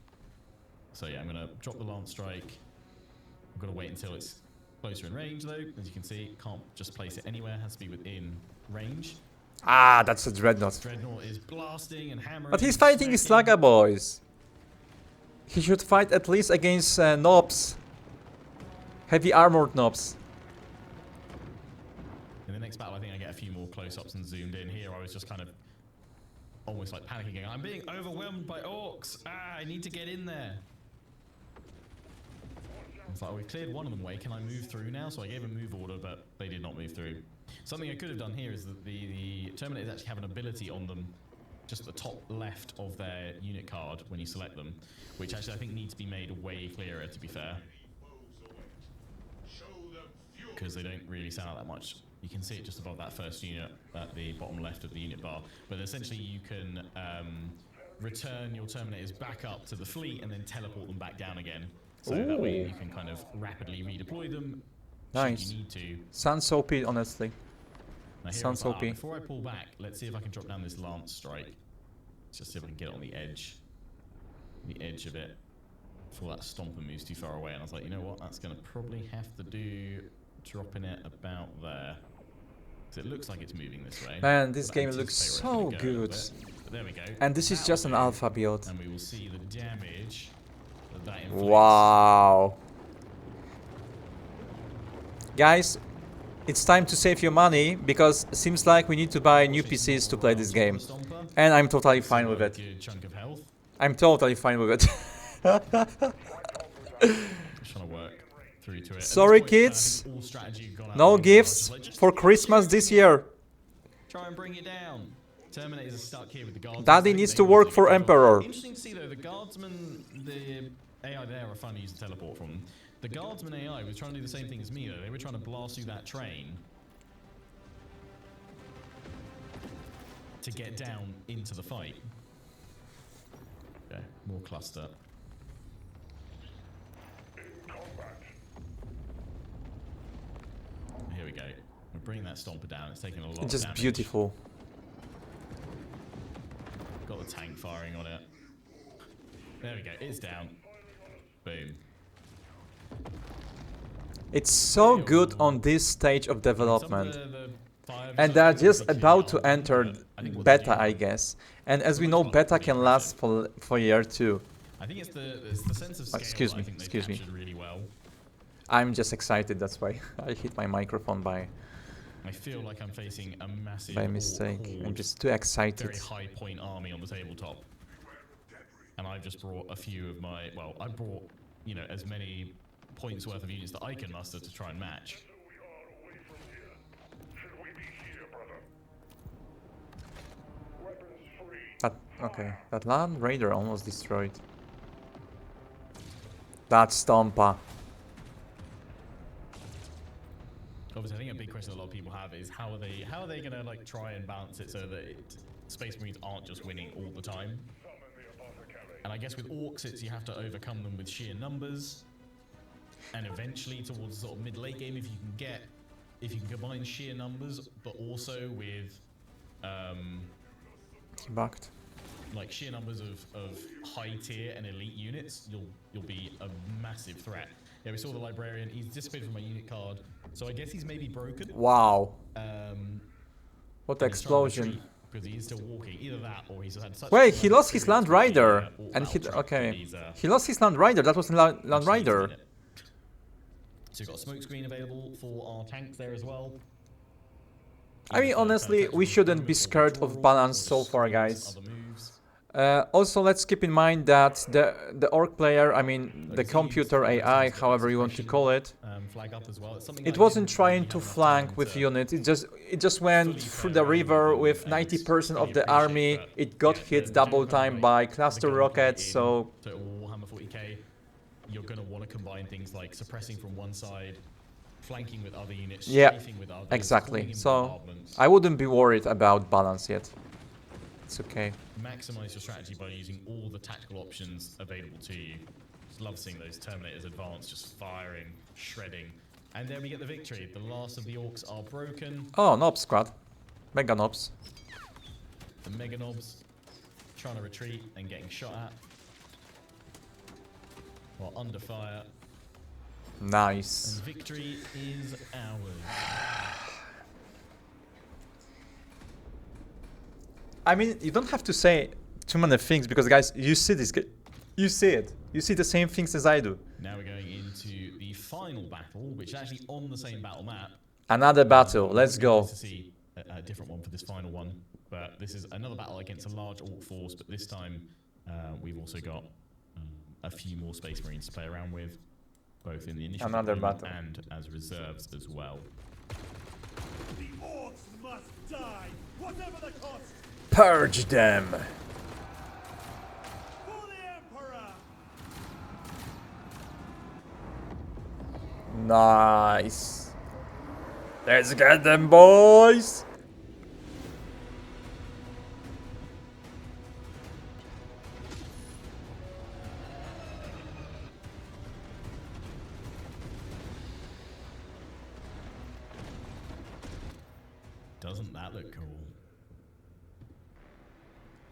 So yeah, I'm going to drop the lance strike. I've got to wait until it's closer in range though. As you can see, can't just place it anywhere. Has to be within range. Ah, that's a Dreadnought. Dreadnought is blasting and hammering. But he's fighting his smacking. Slaga boys. He should fight at least against Nobs. Heavy armored Nobs. In the next battle, I think I get a few more close-ups and zoomed in. Here, I was just kind of almost like panicking. I'm being overwhelmed by orcs. I need to get in there. It's like, we cleared one of them away. Can I move through now? So I gave a move order, but they did not move through. Something I could have done here is that the Terminators actually have an ability on them just at the top left of their unit card when you select them, which actually I think needs to be made way clearer, to be fair. Because they don't really sound out that much You can see it just above that first unit at the bottom left of the unit bar. But essentially you can return your Terminators back up to the fleet and then teleport them back down again. So that way you can kind of rapidly redeploy them Nice. should you need to. Sounds OP, honestly. Now, Sounds OP. before I pull back, let's see if I can drop down this Lance Strike. Just see if I can get it on the edge of it before that Stomper moves too far away. And I was like, you know what, that's going to probably have to do dropping it about there. So it looks like it's moving this way. Man, this But game looks anticipate where so it's gonna go a good. little bit. But there we go. And this is That'll just an do. alpha build. And we will see the damage that inflicts. Wow. Guys, it's time to save your money because it seems like we need to buy new PCs to play this game. And I'm totally fine with it. Good chunk of health. I'm totally fine with it. Just trying to work through to it. At Sorry, this point, kids. I think all strategy had gone out No the window. I was gifts just like, just for Christmas this year. try and bring it down. Terminators are stuck here with the guardsmen. Daddy so needs they to can work take for control. Emperor. Interesting to see though, the guardsmen, the AI there are fun to use the teleport from. The guardsman AI was trying to do the same thing as me though. They were trying to blast through that train to get down into the fight. Okay, more cluster. Here we go. We're bringing that Stomper down. It's taking a lot It's of just damage. beautiful. Got the tank firing on it. There we go. It's down. Boom. It's so good on this stage of development. Some of the fire And they're visualizations just look about to really hard, enter but I think what they're beta, I doing- guess. And as we know, beta can last for a year too. I think it's the sense of scale. Excuse that me, I think they've excuse me. captured really well. I'm just excited, that's why I hit my microphone by I feel like I'm facing a massive mistake. I'm horde, just too excited. very high point army on the tabletop. And I've just brought a few of my, well, I brought, you know, as many points worth of units that I can muster to try and match. So we are away from here. Should we be here, brother? Weapons free. That, okay, that Land Raider almost destroyed. That Stomper. Obviously, I think a big question a lot of people have is how are they gonna like try and balance it so that Space Marines aren't just winning all the time? Summon the apothecary. And I guess with orcs, it's you have to overcome them with sheer numbers, and eventually towards sort of mid-late game, if you can combine sheer numbers, but also with He backed. like sheer numbers of high tier and elite units, you'll be a massive threat. Yeah, we saw the librarian. He's disappeared from my unit card, so I guess he's maybe broken. Wow. What And he's trying to explosion. retreat because he is still walking. Either that, or he's had such. Wait, a he lost his Land experience with the, Rider. orc And he, battle truck that okay. he's, He lost his Land Rider, that was Land actually Rider. using it. So we've got a smoke screen available for our tanks there as well. I mean, honestly, we shouldn't be scared of balance so far, guys. Other moves. Also, let's keep in mind that the orc player, I mean, the computer AI, however you want to call it, Flag up as well. It's something it that wasn't didn't trying really to have enough flank time with to units. It just went fully through play the around river them, with and it's 90% of fully the army. appreciate that. It got Yeah, hit the double general time rate, by the cluster goal rockets. in So Total Warhammer 40k, you're going to want to combine things like suppressing from one side, flanking with other units, yeah, strafing with others, exactly. calling in So bombardments. I wouldn't be worried about balance yet. It's okay. Maximize your strategy by using all the tactical options available to you. Just love seeing those Terminators advance, just firing, shredding. And then we get the victory. The last of the orcs are broken. Oh, Nob squad. Mega Nobs. The Mega Nobs trying to retreat and getting shot at. While under fire. Nice. And victory is ours. I mean, you don't have to say too many things because, guys, you see this. You see it. You see the same things as I do. Now we're going into the final battle, which is actually on the same battle map. Another battle. Let's It'd be go. nice to see a different one for this final one. But this is another battle against a large orc force, but this time we've also got a few more Space Marines to play around with, both in the initial Another deployment battle. and as reserves as well. The orcs must die, whatever the cost, Purge them. for the Emperor! Nice. Let's get them, boys! Doesn't that look cool?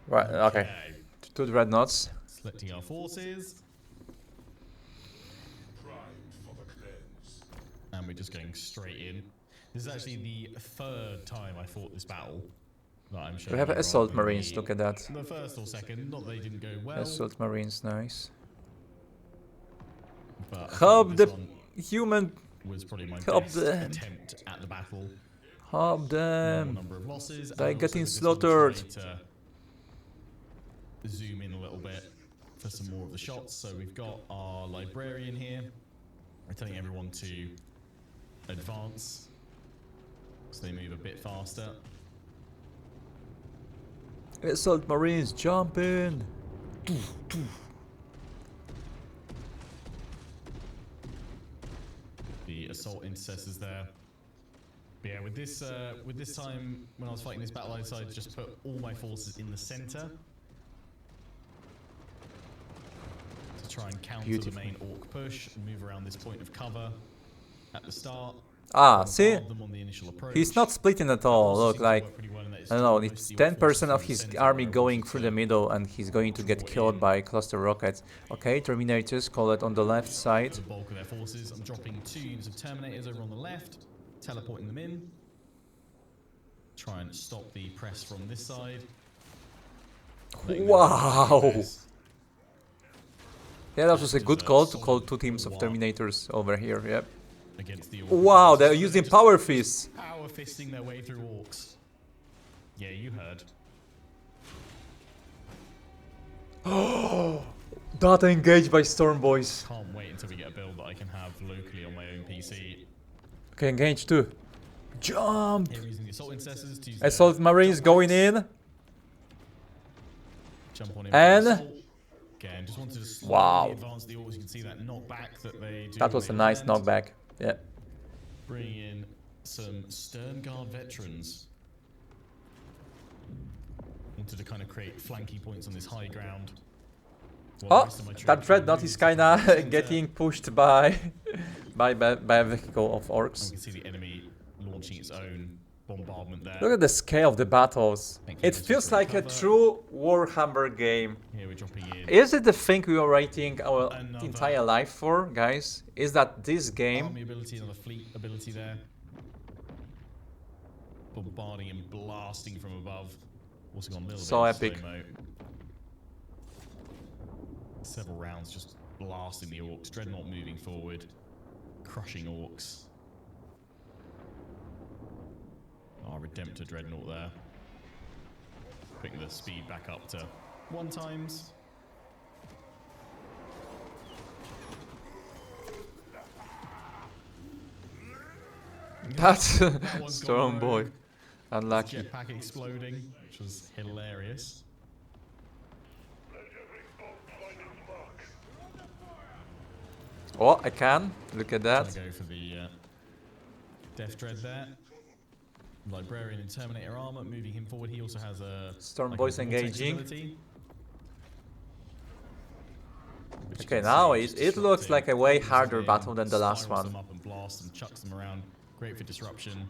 Right, okay. 2 dreadnoughts. Selecting our forces. And we're just going straight in. This is actually the 3rd time I fought this battle that I'm showing. We have you, assault rather than marines, the- look at that. The 1st or 2nd, not that they didn't go well. Assault marines, nice. But I thought Help this the one human, was probably my help best them. attempt at the battle. help Normal them. number of losses. They're and also getting with this one, slaughtered. try to zoom in a little bit for some more of the shots. So we've got our librarian here. We're telling everyone to advance, so they move a bit faster. Assault marines, jump in! The assault intercessors there. But yeah, with this time when I was fighting this battle, I decided to just put all my forces in the center to try and counter the main orc push and move around this point of cover at the start. Ah, see? Bombard them on the initial approach. He's not splitting at all, Also look, seems to like, work pretty well in that it's I don't know, still it's most of the orc 10% forces of through his the center army where I going wanted through to the middle and he's going to get draw killed in. by cluster rockets. Okay, Terminators, call it on the left side. the bulk of their forces. I'm dropping 2 units of Terminators over on the left, teleporting them in. Try and stop the press from this side. Letting them Wow! progress Yeah, that was a good call to call solid 2 teams of wall Terminators over here, yep. against the orcs. Wow, they're So using just power fists! Power fisting their way through orcs. Yeah, you heard. Data engaged by Storm Boys. Can't wait until we get a build that I can have locally on my own PC. Okay, engage too. Jump! Here we're using the assault intercessors to use their Assault marines jump going packs. in. Jump on in And- for the assault. Again, just wanted to slowly Wow. advance the orcs. You can see that knockback that they do. That when was a they nice land. knockback. Yeah. Bring in some Stern Guard veterans. Wanted to kind of create flanky points on this high ground. While the Oh, rest of my troops that dreadnought move is to the kinda center. getting pushed by by a vehicle of And orcs. we can see the enemy launching its own bombardment there. Look at the scale of the battles. Thank you, It Mr. feels like a Cover. true Warhammer game. Here we're dropping in. Is it the thing we were waiting our Another entire life for, guys? Is that this game? Army ability, another fleet ability there. Bombarding and blasting from above. Also gone a little So bit epic. slow-mo. Several rounds just blasting the orcs. Dreadnought moving forward. Crushing orcs. Our Redemptor Dreadnought there. Putting the speed back up to 1 times. That's That one's Storm gone Boy. rogue. Unlucky. Jetpack exploding, which was hilarious. Oh, I can. Look at Gonna that. go for the Death Dread there. Librarian and Terminator armor, moving him forward. He also has a Storm like a Boys vortex engaging. ability, which you Okay, can now see is it looks disrupting. like a way Pulls harder them in, battle than the last spirals one. them up and blasts them, chucks them around. Great for disruption.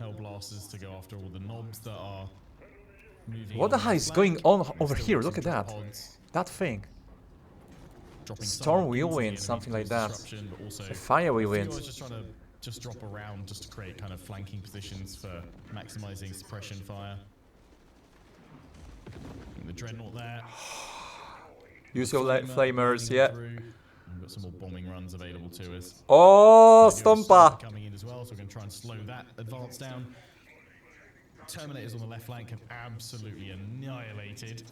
Hellblasters to go after all the knobs that are moving. What the on hell the is flank. going on We've over still here? got Look some at drop that. pods. That thing. Dropping Storm some wheel into the wind, enemy something to like cause that. disruption, but also A fire wheel I wind. was just trying to drop around just to create kind of flanking positions for maximizing suppression fire. And the Dreadnought there. Use your Flamer flamers, moving yeah. through. We've got some more bombing runs available to us. Oh, They do have Stompa! Stomper coming in as well, so we're going to try and slow that advance down. Terminators on the left flank have absolutely annihilated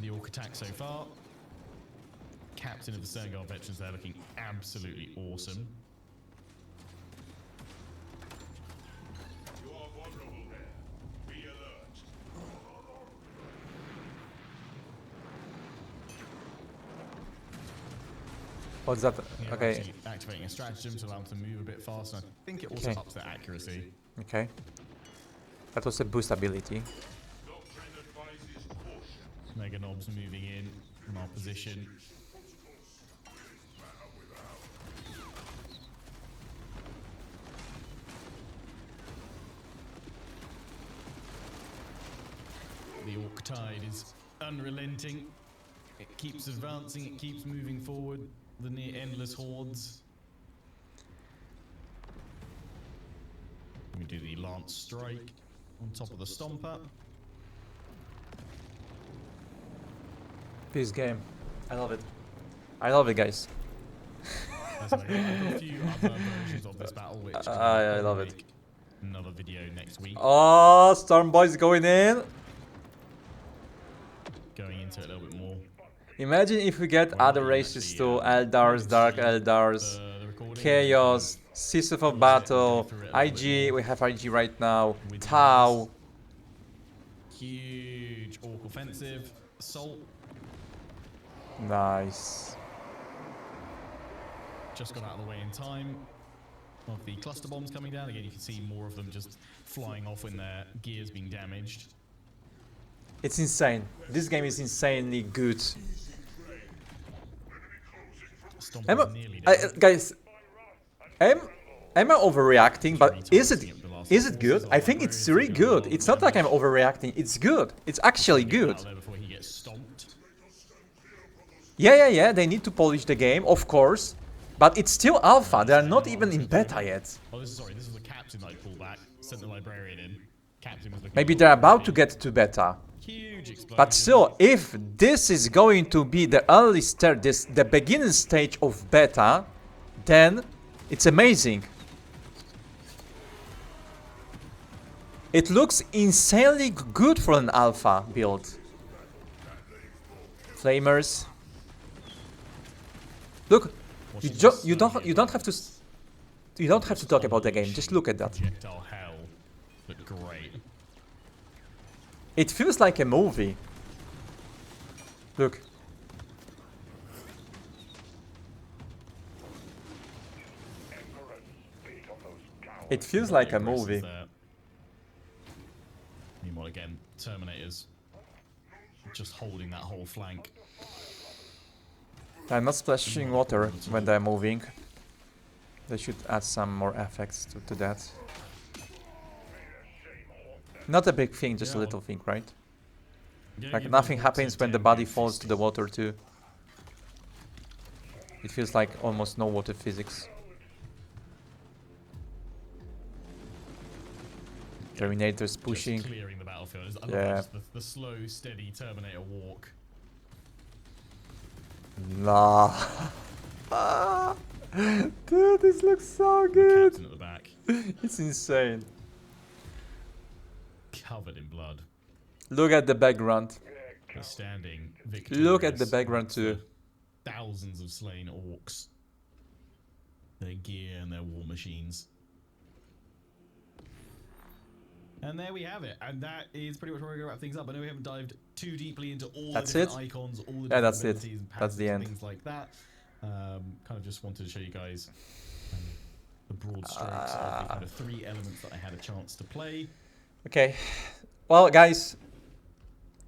the orc attack so far. Captain of the Stern Guard veterans there looking absolutely awesome. You are vulnerable there. Be alert. What's that? Yeah, Okay. actually activating a stratagem to allow them to move a bit faster. I think it also Okay. ups their accuracy. Okay. That was a boost ability. Mega Knobs moving in from our position. The Orc Tide is unrelenting. It keeps advancing, it keeps moving forward. The near endless hordes. We do the Lance Strike on top of the Stomper. This game. I love it. I love it, guys. I've got a few other versions of this battle, which I love it. make another video next week. Oh, Storm Boy's going in. Going into it a little bit more. Imagine if we get other races too. Eldars, Dark Eldars, The recording. Chaos, Sisyphus of Battle, IG, we have IG right now, Tau. Huge Orc offensive. Assault. Nice. Just got out of the way in time of the cluster bombs coming down. Again, you can see more of them just flying off when their gears being damaged. It's insane. This game is insanely good. Stomp Am is I, nearly down. guys, am I overreacting? But is it good? I think it's really good. It's not like I'm overreacting. It's good. It's actually good. Out there before he gets stomped. Yeah. They need to polish the game, of course. But it's still alpha. They are not even in beta yet. Oh, this is the captain that I pulled back. Sent the librarian in. Captain was looking. Maybe they're about to get to beta. Huge explosion. But still, if this is going to be the early start, the beginning stage of beta, then it's amazing. It looks insanely good for an alpha build. Flamers. Look, you don't have to talk about the game. Just look at that. Projectile hell. Look great. It feels like a movie. Look. It feels like a movie. Meanwhile, again, Terminators just holding that whole flank. I'm not splashing water when they're moving. They should add some more effects to that. Not a big thing, just a little thing, right? Like nothing happens when the body falls to the water too. It feels like almost no water physics. Terminator's pushing. Just clearing the battlefield. I love Yeah. just the slow, steady Terminator walk. Nah. Dude, this looks so The good. captain at the back, It's insane. covered in blood. Look at the background. They're standing victorious. Look at the background too. Thousands of slain orcs. Their gear and their war machines. And there we have it. And that is pretty much where we're going to wrap things up. I know we haven't dived too deeply into all That's the different it? icons, all the Yeah, different that's it. abilities and That's the passives and end. things like that. Kind of just wanted to show you guys the broad strokes of the kind of 3 elements that I had a chance to play. Okay. Well, guys,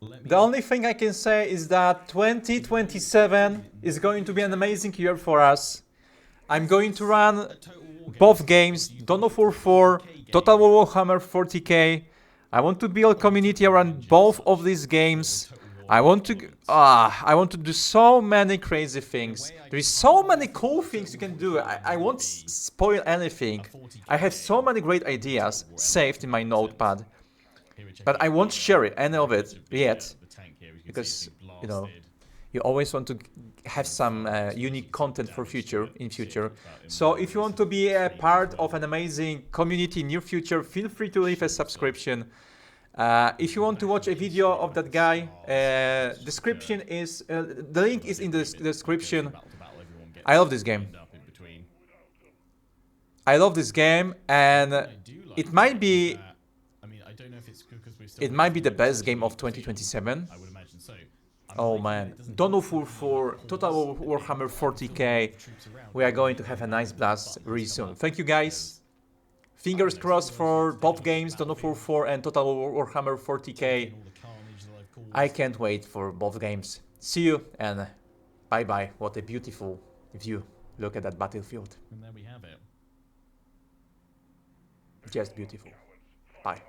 Let me the only thing I can say is that 2027 is going to be an amazing year for us. I'm going to run Total War both games, Dawn of War 4, Total War Warhammer 40k. I want to build community around both of these games. I want to do so many crazy things. There is so many cool things you can do. I won't spoil anything. I have so many great ideas saved in my notepad, but I won't share any of it yet because you always want to have some unique content for future. So if you want to be a part of an amazing community in near future, feel free to leave a subscription. If you want to watch a video of that guy, description is the link is in the description. I love this game. I love this game, and it might be the best game of 2027. I would imagine so. Oh man, Dawn of War 4, Total Warhammer 40k. We are going to have a nice blast really soon. Thank you guys. Fingers crossed for both games, Dawn of War 4 and Total Warhammer 40k. I can't wait for both games. See you and bye bye. What a beautiful view. Look at that battlefield. And there we have it. Just beautiful. Bye.